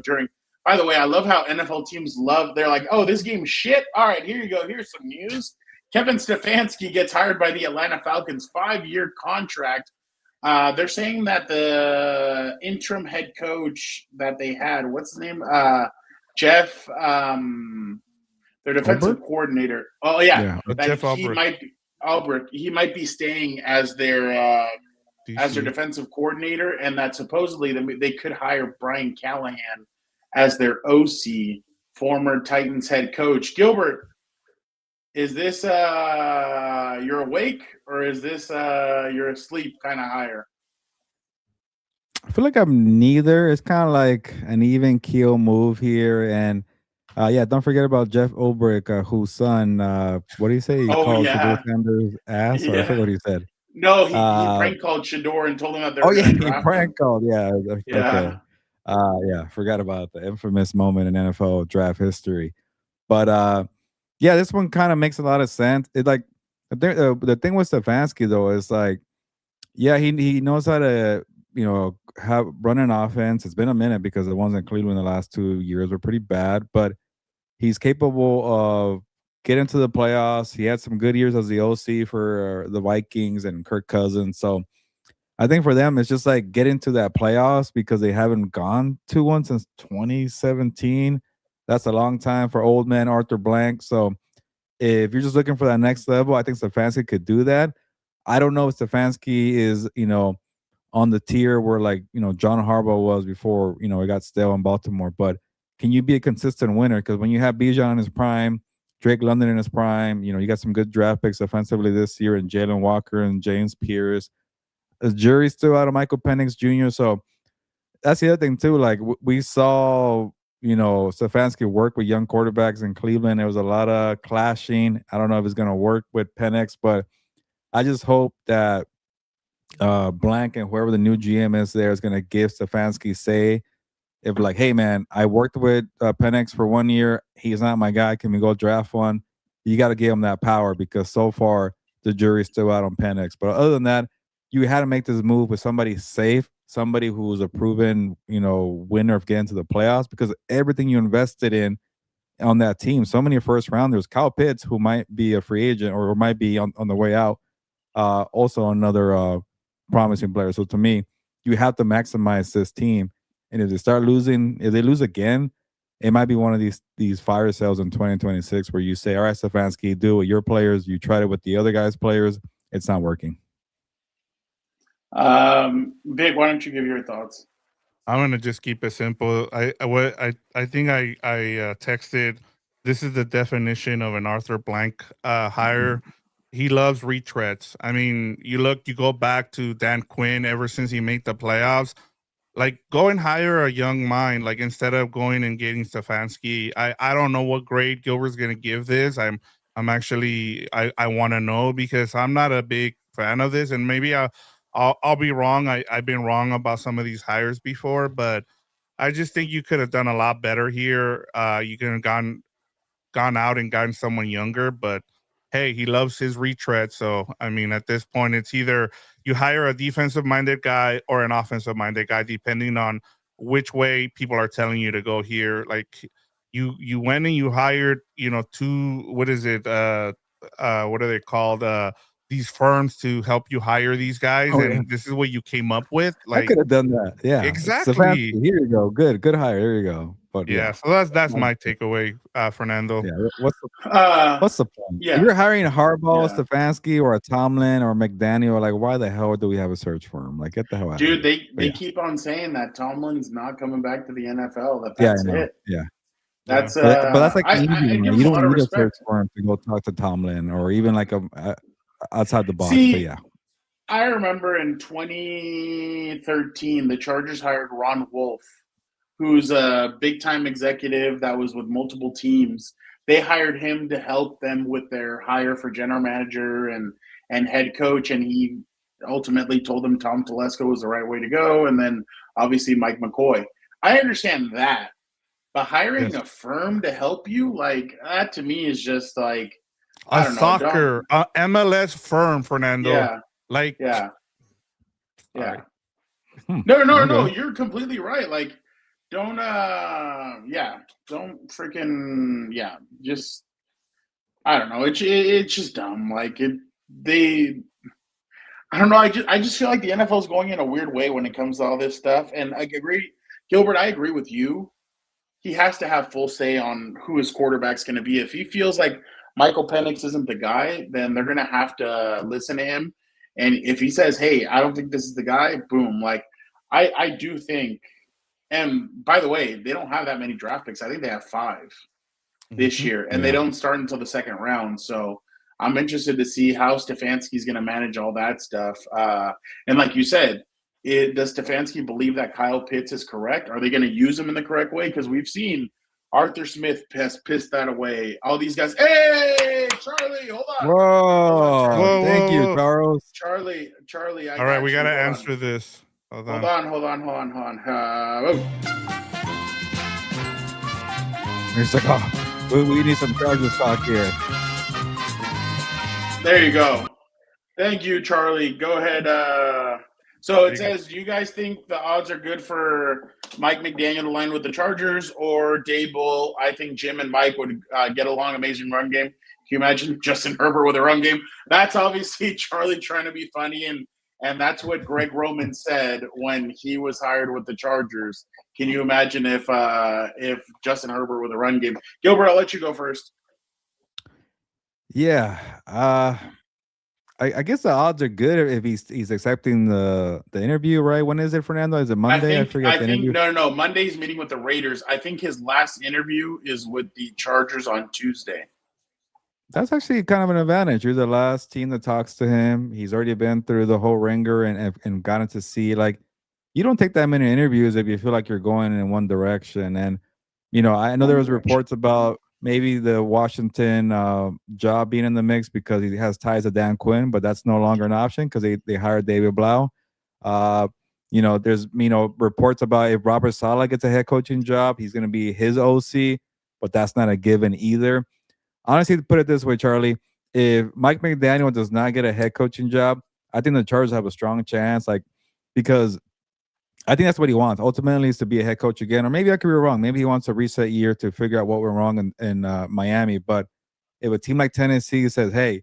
By the way, I love how NFL teams they're like, oh, this game's shit. All right, here you go. Here's some news. Kevin Stefanski gets hired by the Atlanta Falcons, 5-year contract. They're saying that the interim head coach that they had, what's his name? Jeff, their defensive coordinator. Oh, yeah. Jeff Albrecht. He might be staying as their defensive coordinator, and that supposedly they could hire Brian Callahan as their OC, former Titans head coach. Gilbert, is this you're awake, or is this you're asleep kind of hire? I feel like I'm neither. It's kind of like an even keel move here. And yeah, don't forget about Jeff Ulbrich, whose son, what did he say? He called Shedeur Sanders' ass? Or I forget what he said. No, he prank called Shedeur and told him that they were he prank called. Yeah. Okay. Yeah, forgot about the infamous moment in NFL draft history. But yeah, this one kind of makes a lot of sense. It like the thing with Stefanski though is like, yeah, he knows how to run an offense. It's been a minute because the ones in Cleveland the last 2 years were pretty bad, but he's capable of getting to the playoffs. He had some good years as the OC for the Vikings and Kirk Cousins. So I think for them, it's just like getting to that playoffs because they haven't gone to one since 2017. That's a long time for old man Arthur Blank. So if you're just looking for that next level, I think Stefanski could do that. I don't know if Stefanski is, on the tier where John Harbaugh was before, it got stale in Baltimore. But can you be a consistent winner? Because when you have Bijan in his prime, Drake London in his prime, you got some good draft picks offensively this year, and Jalen Walker and James Pierce. The jury's still out of Michael Penix Jr. So that's the other thing too. Like we saw, Stefanski work with young quarterbacks in Cleveland. There was a lot of clashing. I don't know if it's going to work with Penix, but I just hope that Blank and whoever the new GM is there is going to give Stefanski say, if like, hey man, I worked with Penix for 1 year. He's not my guy. Can we go draft one? You got to give him that power because so far the jury's still out on Penix. But other than that, you had to make this move with somebody safe, somebody who's a proven, winner of getting to the playoffs, because everything you invested in on that team, so many first rounders, Kyle Pitts, who might be a free agent or might be on the way out, also another promising player. So to me, you have to maximize this team. And if they lose again, it might be one of these fire sales in 2026 where you say, all right, Stefanski, do it with your players. You tried it with the other guys' players. It's not working. Vic, why don't you give your thoughts? I'm gonna just keep it simple. I think I texted. This is the definition of an Arthur Blank hire. He loves retreads. I mean, you go back to Dan Quinn ever since he made the playoffs. Like, go and hire a young mind. Like, instead of going and getting Stefanski, I don't know what grade Gilbert's gonna give this. I'm actually I want to know because I'm not a big fan of this, and maybe I'll be wrong. I've been wrong about some of these hires before, but I just think you could have done a lot better here. You could have gone out and gotten someone younger, but hey, he loves his retread. So, I mean, at this point, it's either you hire a defensive-minded guy or an offensive-minded guy, depending on which way people are telling you to go here. Like, you went and you hired, two, what is it? What are they called? These firms to help you hire these guys, this is what you came up with. Like, I could have done that. Yeah, exactly. Here you go. Good hire. There you go. But yeah, so that's my takeaway, Fernando. Yeah, what's the point? Yeah, if you're hiring Harbaugh, Stefanski, or a Tomlin or McDaniel, like, why the hell do we have a search firm? Like, get the hell out of here. Dude, they keep on saying that Tomlin's not coming back to the NFL. That's it. Yeah. That's but that's like easy. You don't need a search respect. firm to go talk to Tomlin or even like a outside the box. See, but yeah, I remember in 2013, the Chargers hired Ron Wolf, who's a big-time executive that was with multiple teams. They hired him to help them with their hire for general manager and head coach, and he ultimately told them Tom Telesco was the right way to go. And then obviously Mike McCoy. I understand that, but hiring a firm to help you, like that to me is just like I don't know, MLS firm, Fernando. Yeah, like yeah. Right. No, you're completely right. Like, don't freaking just I don't know. It's just dumb. Like I don't know. I just feel like the NFL is going in a weird way when it comes to all this stuff. And I agree, Gilbert. I agree with you. He has to have full say on who his quarterback's going to be. If he feels like Michael Penix isn't the guy, then they're going to have to listen to him. And if he says, "Hey, I don't think this is the guy," boom. Like I do think. And by the way, they don't have that many draft picks. I think they have 5 this year, and they don't start until the second round. So I'm interested to see how Stefanski's going to manage all that stuff. And like you said, does Stefanski believe that Kyle Pitts is correct? Are they going to use him in the correct way? Because we've seen Arthur Smith pissed that away. All these guys. Hey, Charlie, hold on. Whoa, thank you, Charles. Charlie. All right, we got to answer this. Hold on. He's like, oh, we need some Chargers talk here. There you go. Thank you, Charlie. Go ahead. So it says, do you guys think the odds are good for Mike McDaniel to line with the Chargers or Dable? I think Jim and Mike would get along. Amazing run game. Can you imagine Justin Herbert with a run game? That's obviously Charlie trying to be funny, and that's what Greg Roman said when he was hired with the Chargers. Can you imagine if Justin Herbert with a run game? Gilbert, I'll let you go first. Yeah. I guess the odds are good if he's accepting the interview, right? When is it, Fernando? Is it Monday? I forget the interview. No. Monday's meeting with the Raiders. I think his last interview is with the Chargers on Tuesday. That's actually kind of an advantage. You're the last team that talks to him. He's already been through the whole ringer and gotten to see, like, you don't take that many interviews if you feel like you're going in one direction. And, I know there was reports about maybe the Washington job being in the mix because he has ties to Dan Quinn, but that's no longer an option because they hired David Blau. There's reports about if Robert Saleh gets a head coaching job, he's going to be his OC, but that's not a given either. Honestly, to put it this way, Charlie, if Mike McDaniel does not get a head coaching job, I think the Chargers have a strong chance, because I think that's what he wants. Ultimately, is to be a head coach again, or maybe I could be wrong. Maybe he wants a reset year to figure out what went wrong in Miami. But if a team like Tennessee says, "Hey,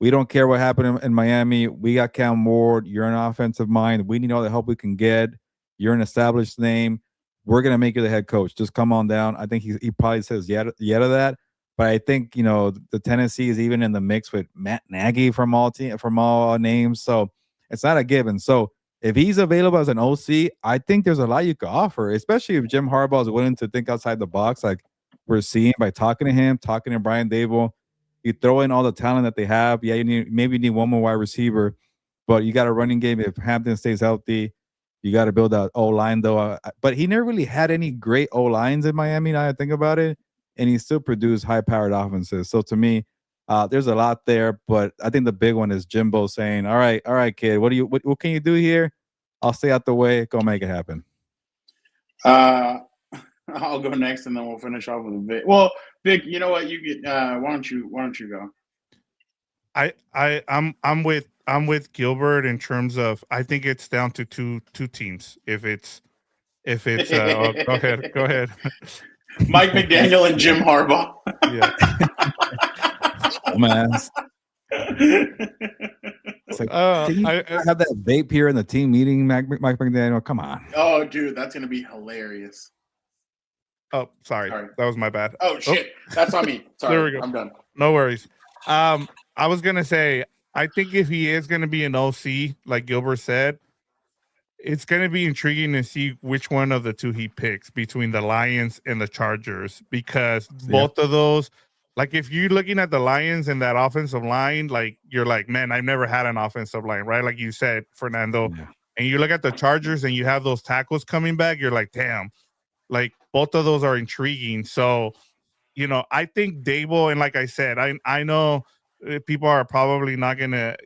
we don't care what happened in Miami. We got Cam Ward. You're an offensive mind. We need all the help we can get. You're an established name. We're gonna make you the head coach. Just come on down." I think he probably says yeah to that. But I think the Tennessee is even in the mix with Matt Nagy from all names. So it's not a given. So if he's available as an OC, I think there's a lot you could offer, especially if Jim Harbaugh is willing to think outside the box, like we're seeing by talking to him, talking to Brian Dable. You throw in all the talent that they have. Yeah, maybe you need one more wide receiver, but you got a running game. If Hampton stays healthy, you got to build that O-line, though. But he never really had any great O-lines in Miami, now I think about it, and he still produced high-powered offenses. So to me, there's a lot there, but I think the big one is Jimbo saying, all right, kid, what can you do here? I'll stay out the way. Go make it happen. I'll go next, and then we'll finish off with Vic. Well, Vic, you know what? You get. Why don't you go? I'm with Gilbert in terms of I think it's down to two teams. If it's go ahead. Mike McDaniel and Jim Harbaugh. Yeah. Oh, man. It's like, can you have that vape here in the team meeting, Mike McDaniel? Come on. Oh, dude, that's gonna be hilarious. Oh, sorry. That was my bad. Oh shit, that's on me. Sorry, there we go. I'm done. No worries. I was gonna say, I think if he is gonna be an OC, like Gilbert said, it's gonna be intriguing to see which one of the two he picks between the Lions and the Chargers, because both of those, like if you're looking at the Lions and that offensive line, like you're like, man, I've never had an offensive line, right? Like you said, Fernando, and you look at the Chargers and you have those tackles coming back, you're like, damn, like both of those are intriguing. So, I think Dable, and like I said, I know people are probably not gonna,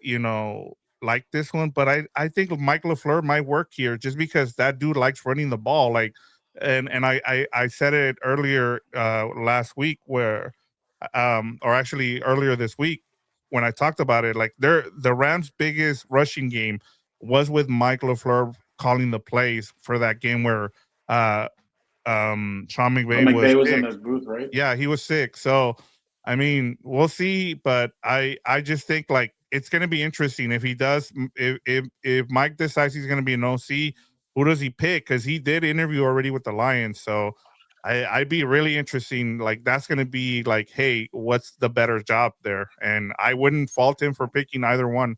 like this one, but I think Mike LaFleur might work here just because that dude likes running the ball. Like, and I said it earlier last week or actually earlier this week when I talked about it. Like, the Rams' biggest rushing game was with Mike LaFleur calling the plays for that game where Sean McVay was McVay was in sick. the booth, right? Yeah, he was sick. So, I mean, we'll see. But I just think like it's going to be interesting if he does. If Mike decides he's going to be an OC, who does he pick? Because he did interview already with the Lions. So I'd be really interesting. Like, that's going to be like, hey, what's the better job there? And I wouldn't fault him for picking either one.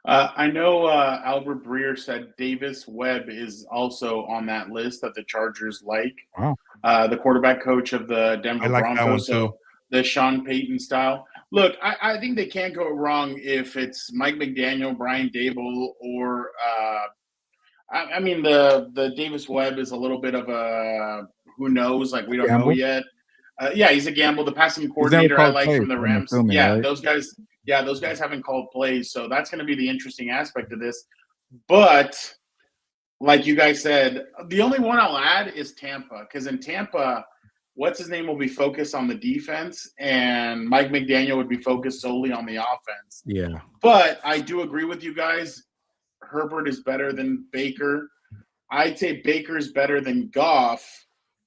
I know Albert Breer said Davis Webb is also on that list that the Chargers like. Wow. The quarterback coach of the Denver I like that one Broncos. too. So the Sean Payton style. Look, I think they can't go wrong if it's Mike McDaniel, Brian Dable, or I mean the Davis Webb is a little bit of a who knows, like we don't know yet. Yeah, he's a gamble. The passing coordinator I like from the Rams. Yeah, right? those guys haven't called plays, so that's going to be the interesting aspect of this. But like you guys said, the only one I'll add is Tampa, because in Tampa, what's his name will be focused on the defense, and Mike McDaniel would be focused solely on the offense. Yeah. But I do agree with you guys. Herbert is better than Baker. I'd say Baker's better than Goff.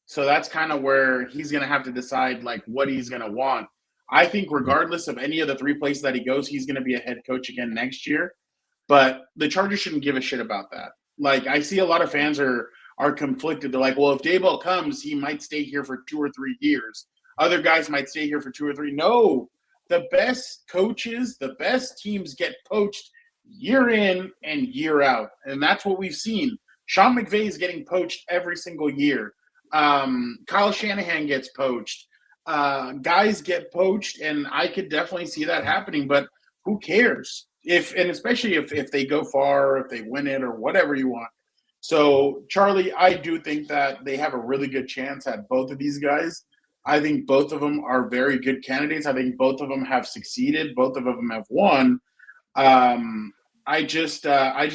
So that's kind of where he's going to have to decide like what he's going to want. I think regardless of any of the three places that he goes, he's going to be a head coach again next year. But the Chargers shouldn't give a shit about that. Like, I see a lot of fans are conflicted. They're like, well, if Daboll comes, he might stay here for 2 or 3 years. Other guys might stay here for 2 or 3. No, the best coaches, the best teams get poached year in and year out. And that's what we've seen. Sean McVay is getting poached every single year. Kyle Shanahan gets poached. Guys get poached, and I could definitely see that happening, but who cares? And especially if they go far, if they win it or whatever you want. So, Charlie, I do think that they have a really good chance at both of these guys. I think both of them are very good candidates. I think both of them have succeeded. Both of them have won. I just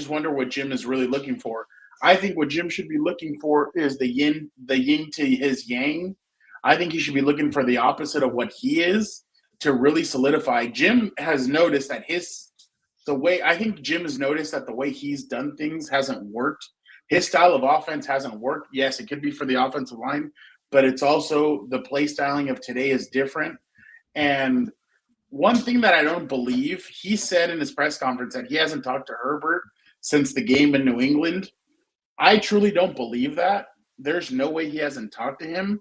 wonder what Jim is really looking for. I think what Jim should be looking for is the yin to his yang. I think he should be looking for the opposite of what he is to really solidify. Jim has noticed that Jim has noticed that the way he's done things hasn't worked. His style of offense hasn't worked. Yes, it could be for the offensive line, but it's also the play styling of today is different. And one thing that I don't believe, he said in his press conference that he hasn't talked to Herbert since the game in New England. I truly don't believe that. There's no way he hasn't talked to him,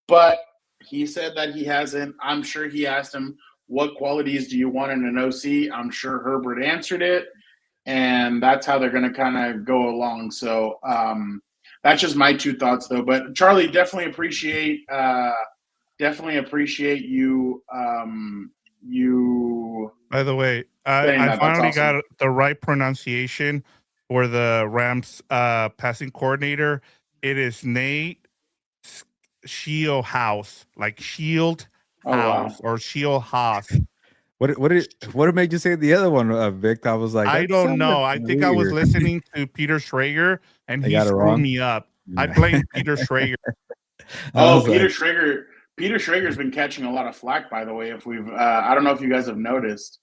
but he said that he hasn't. I'm sure he asked him, what qualities do you want in an OC? I'm sure Herbert answered it, and that's how they're going to kind of go along. So that's just my 2 thoughts, though. But Charlie, definitely appreciate you. By the way, I finally got the right pronunciation for the Rams passing coordinator. It is Nate Shieldhouse, like Shield House or Shield Haas. What made you say the other one, Vic? I was like, I don't know. I think I was listening to Peter Schrager, and he screwed me up. Yeah. I blame Peter Schrager. Peter Schrager. Peter Schrager's been catching a lot of flack, by the way. If we've, I don't know if you guys have noticed.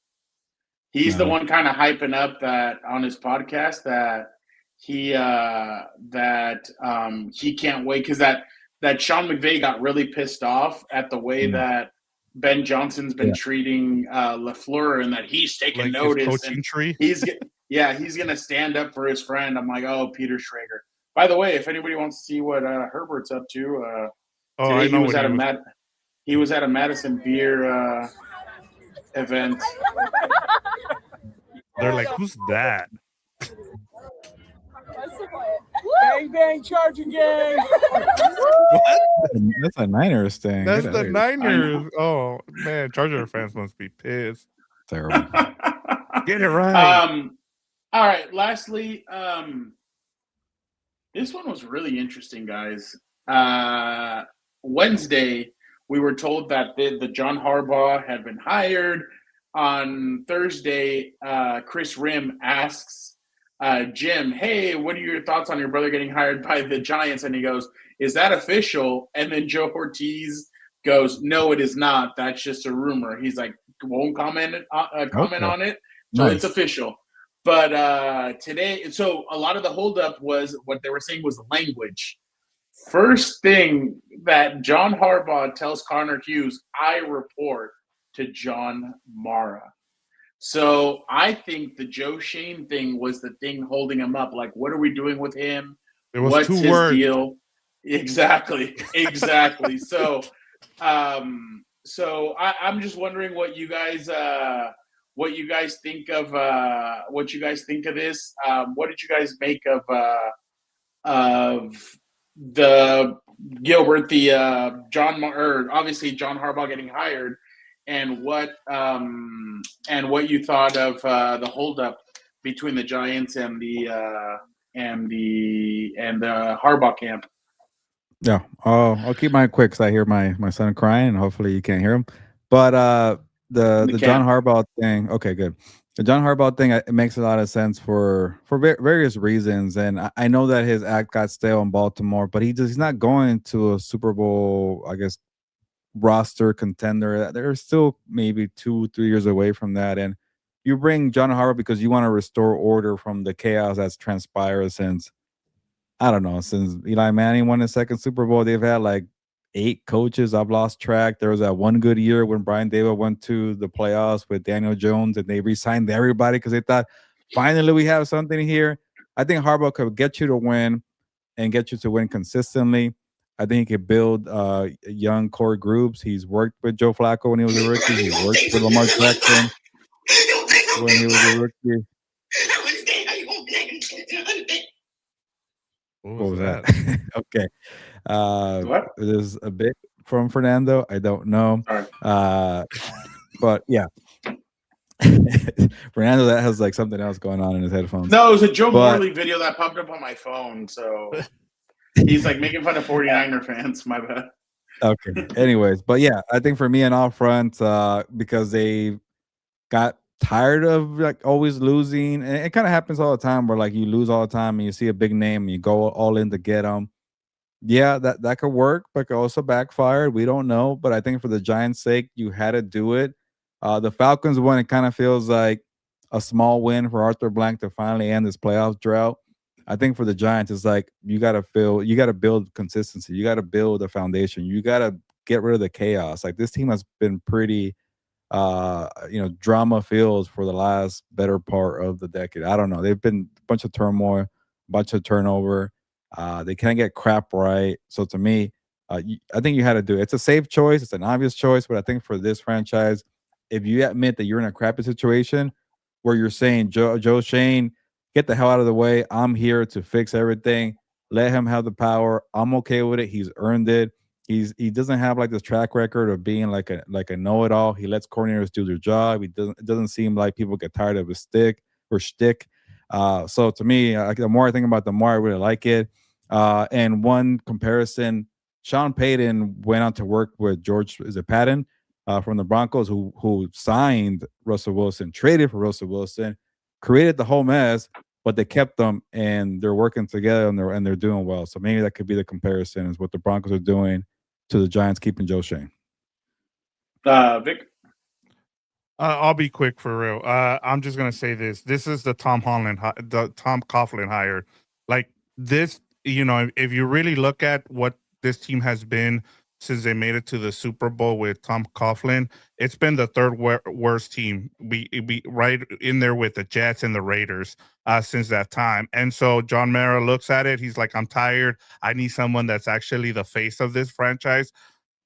He's the one kind of hyping up that on his podcast that he can't wait because that Sean McVay got really pissed off at the way that Ben Johnson's been treating LaFleur, and that he's taking notice. And he's gonna stand up for his friend. I'm like, oh, Peter Schrager. By the way, if anybody wants to see what Herbert's up to, today he was at a Madison Beer event. They're like, who's that? Bang bang Charger gang. What? That's a Niners thing. That's the Niners. Oh man, Charger fans must be pissed. Terrible. Get it right. All right. Lastly, this one was really interesting, guys. Wednesday, we were told that the John Harbaugh had been hired. on Thursday, Chris Rim asks Jim, "Hey, what are your thoughts on your brother getting hired by the Giants?" And he goes, "Is that official?" And then Joe Ortiz goes, "No, it is not. That's just a rumor." He's like, won't comment on it. So Nice. It's official. But today, so a lot of the holdup was what they were saying was language. First thing that John Harbaugh tells Connor Hughes, I report to John Mara. So I think the Joe Shane thing was the thing holding him up. Like, what are we doing with him? It was What's 2 his words. deal? Exactly. So I'm just wondering what you guys think of this. What did you guys make of the Gilbert, obviously John Harbaugh getting hired, and what you thought of the holdup between the Giants and the Harbaugh camp? Yeah, I'll keep mine quick because I hear my son crying, and hopefully you can't hear him. But the John Harbaugh thing, okay, good. The John Harbaugh thing, it makes a lot of sense for various reasons, and I know that his act got stale in Baltimore, but he's not going to a Super Bowl, I guess, roster contender. They're still maybe 2-3 years away from that, and you bring John Harbaugh because you want to restore order from the chaos that's transpired since, I don't know, since Eli Manning won his second Super Bowl. They've had like 8 coaches. I've lost track. There was that one good year when Brian Daboll went to the playoffs with Daniel Jones, and they re-signed everybody because they thought, finally we have something here. I think Harbaugh could get you to win and get you to win consistently. I think he could build young core groups. He's worked with Joe Flacco when he was a rookie. He worked with Lamar Jackson when he was a rookie. What was that? Okay. What? There's a bit from Fernando. I don't know. But yeah. Fernando, that has like something else going on in his headphones. No, it was a Joe Morley video that popped up on my phone. So he's like making fun of 49er fans. My bad. Okay. Anyways, but yeah, I think for me and all front, because they got tired of like always losing, and it kind of happens all the time where like you lose all the time and you see a big name and you go all in to get them. Yeah, that could work, but could also backfire. We don't know, but I think for the Giants' sake, you had to do it. The Falcons one, it kind of feels like a small win for Arthur Blank to finally end this playoff drought. I think for the Giants, it's like you got to build consistency. You got to build a foundation. You got to get rid of the chaos. Like this team has been pretty, drama filled for the last better part of the decade. I don't know. They've been a bunch of turmoil, a bunch of turnover. They can't get crap right. So to me, I think you had to do it. It's a safe choice. It's an obvious choice. But I think for this franchise, if you admit that you're in a crappy situation where you're saying, Joe Shane, get the hell out of the way. I'm here to fix everything. Let him have the power. I'm okay with it. He's earned it. He doesn't have like this track record of being like a know-it-all. He lets coordinators do their job. It doesn't seem like people get tired of his shtick. So to me, the more I think about it, the more I really like it. And one comparison, Sean Payton went on to work with George Patton from the Broncos, who signed Russell Wilson, traded for Russell Wilson, created the whole mess, but they kept them and they're working together and they're doing well. So maybe that could be the comparison, is what the Broncos are doing to the Giants keeping Joe Shane. Vic? I'll be quick for real. I'm just gonna say this. This is the Tom Coughlin hire. Like this, if you really look at what this team has been since they made it to the Super Bowl with Tom Coughlin, it's been the third worst team. We right in there with the Jets and the Raiders since that time. And so John Mara looks at it. He's like, I'm tired. I need someone that's actually the face of this franchise.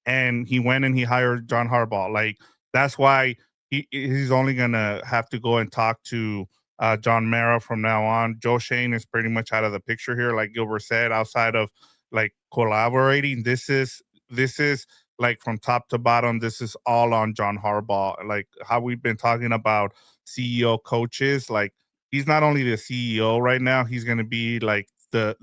And he went and he hired John Harbaugh. Like that's why he's only gonna have to go and talk to John Mara from now on. Joe Shane is pretty much out of the picture here, like Gilbert said. Outside of like collaborating, this is like from top to bottom. This is all on John Harbaugh. Like how we've been talking about CEO coaches. Like he's not only the CEO right now, he's gonna be like the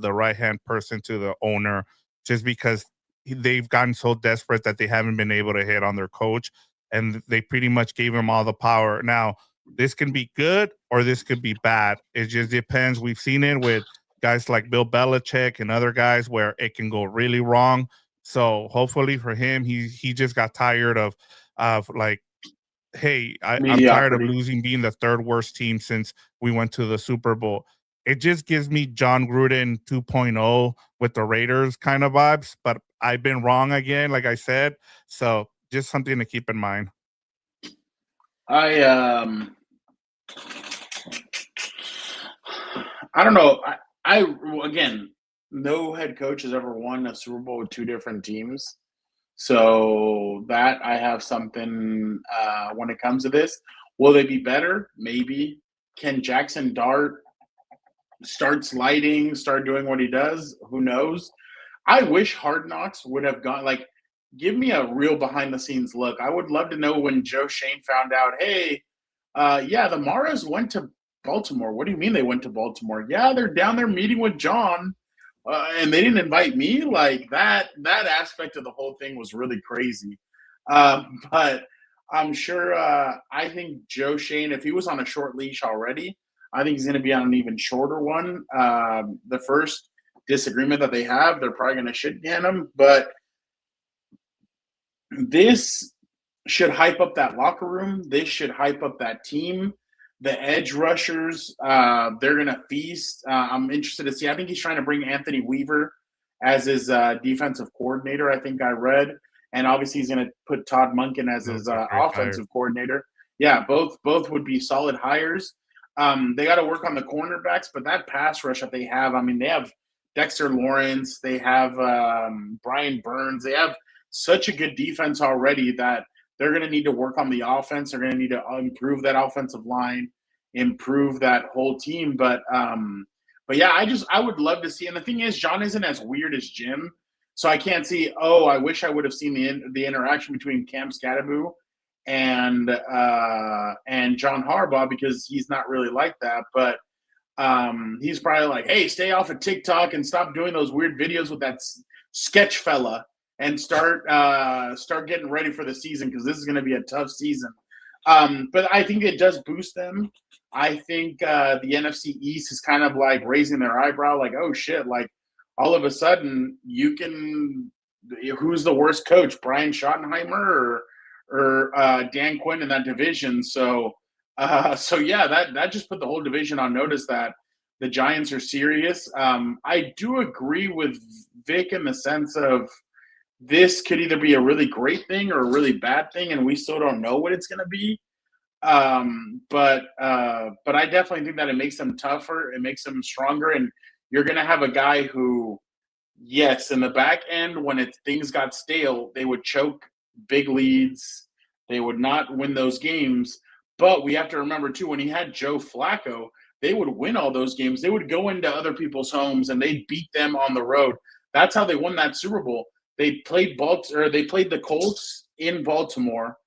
right hand person to the owner, just because they've gotten so desperate that they haven't been able to hit on their coach. and they pretty much gave him all the power. Now, this can be good or this could be bad. It just depends. We've seen it with guys like Bill Belichick and other guys where it can go really wrong. So hopefully for him, he just got tired of like, hey, I'm tired of losing, being the third worst team since we went to the Super Bowl. It just gives me John Gruden 2.0 with the Raiders kind of vibes, but I've been wrong again, like I said. So just something to keep in mind. I don't know. I again, no head coach has ever won a Super Bowl with two different teams. So that I have something when it comes to this. Will they be better? Maybe. Can Jackson Dart start sliding, start doing what he does? Who knows? I wish Hard Knocks would have gone, like, give me a real behind-the-scenes look. I would love to know when Joe Shane found out, hey, yeah, the Maras went to Baltimore. What do you mean they went to Baltimore? Yeah, they're down there meeting with John, and they didn't invite me. Like, that aspect of the whole thing was really crazy. But I'm sure I think Joe Shane, if he was on a short leash already, I think he's going to be on an even shorter one. The first disagreement that they have, they're probably going to shit can him. But this should hype up that locker room. This should hype up that team. The edge rushers, they're going to feast. I'm interested to see. I think he's trying to bring Anthony Weaver as his defensive coordinator, I think I read. And obviously he's going to put Todd Monken as his offensive coordinator. Yeah, both would be solid hires. They got to work on the cornerbacks, but that pass rush that they have, I mean, they have Dexter Lawrence, they have Brian Burns. They have such a good defense already that they're going to need to work on the offense. They're going to need to improve that offensive line, improve that whole team. But yeah, I would love to see. And the thing is, John isn't as weird as Jim, so I can't see. Oh, I wish I would have seen the interaction between Cam Scatterbu and John Harbaugh, because he's not really like that. But he's probably like, hey, stay off of TikTok and stop doing those weird videos with that sketch fella, and start getting ready for the season, because this is going to be a tough season. But I think it does boost them. I think the NFC East is kind of like raising their eyebrow, like, oh shit, like all of a sudden who's the worst coach, Brian Schottenheimer or Dan Quinn in that division? So yeah, that just put the whole division on notice that the Giants are serious. I do agree with Vic in the sense of this could either be a really great thing or a really bad thing, and we still don't know what it's going to be. But I definitely think that it makes them tougher. It makes them stronger, and you're going to have a guy who, yes, in the back end, when things got stale, they would choke big leads. They would not win those games. But we have to remember, too, when he had Joe Flacco, they would win all those games. They would go into other people's homes, and they'd beat them on the road. That's how they won that Super Bowl. They played the Colts in Baltimore,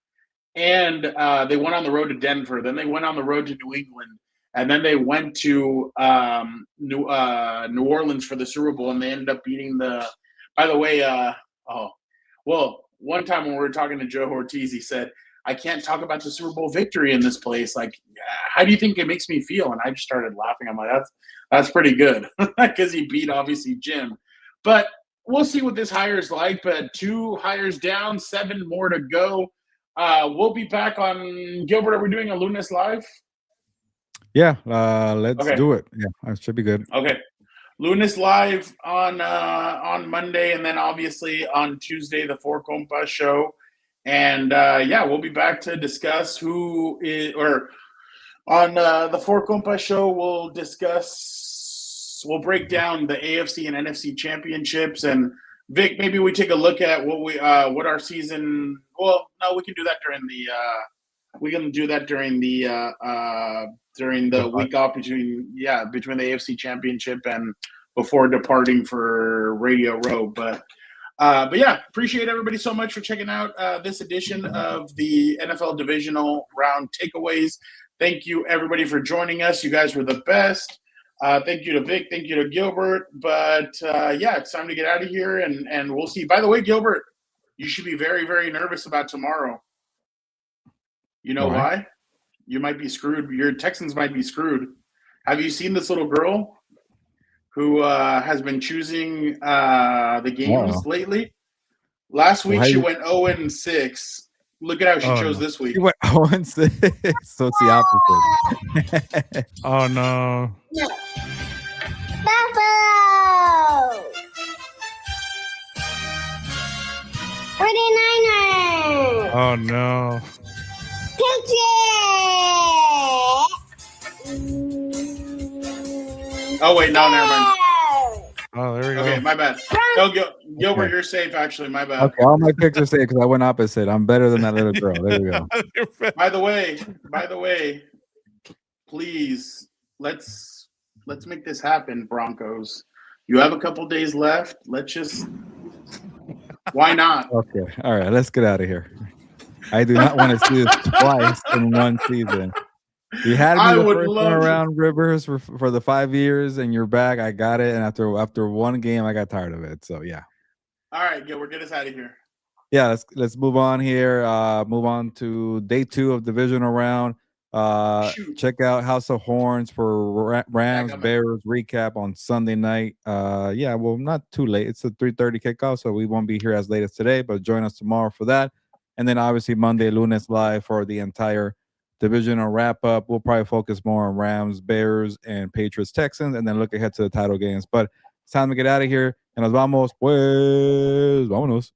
and they went on the road to Denver. Then they went on the road to New England, and then they went to New Orleans for the Super Bowl, and they ended up beating the. By the way, one time when we were talking to Joe Ortiz, he said, "I can't talk about the Super Bowl victory in this place. Like, how do you think it makes me feel?" And I just started laughing. I'm like, that's pretty good, because he beat obviously Jim, but. We'll see what this hire is like, but 2 hires down, 7 more to go. We'll be back on Gilbert. Are we doing a Lunas Live? Yeah, let's do it. Yeah, it should be good. Okay. Lunas Live on Monday, and then obviously on Tuesday, the Four Compas show. And we'll be back to discuss on the Four Compas show, we'll break down the AFC and NFC championships. And Vic, maybe we take a look at what our season. Well, no, we can do that during the week off between the AFC championship and before departing for Radio Row. But yeah, appreciate everybody so much for checking out this edition of the NFL Divisional Round Takeaways. Thank you everybody for joining us. You guys were the best. Thank you to Vic. Thank you to Gilbert. But it's time to get out of here, and we'll see. By the way, Gilbert, you should be very, very nervous about tomorrow. You know why? You might be screwed. Your Texans might be screwed. Have you seen this little girl who has been choosing the games lately? Last week she went 0-6. Look at how she chose this week. She went 0-6. So it's the opposite. Oh no. Buffalo! 49ers! Oh no. Patriots! Oh wait, no, never mind. Oh, there we go. Okay, my bad. No, Gilbert, you're safe. Actually, my bad. Okay, all my picks are safe because I went opposite. I'm better than that little girl. There we go. By the way, please let's make this happen, Broncos. You have a couple days left. Let's just. Why not? Okay, all right. Let's get out of here. I do not want to see this twice in one season. You had me the first one around Rivers for the 5 years, and you're back. I got it, and after one game, I got tired of it. So yeah. All right, Gilbert, get us out of here. Yeah, let's move on here. Move on to day 2 of divisional round. Check out House of Horns for Rams Bears recap on Sunday night. Yeah, well, not too late. It's a 3:30 kickoff, so we won't be here as late as today, but join us tomorrow for that. And then obviously Monday, Lunes live for the entire divisional wrap up. We'll probably focus more on Rams, Bears, and Patriots, Texans, and then look ahead to the title games. But it's time to get out of here. And nos vamos, pues, vámonos.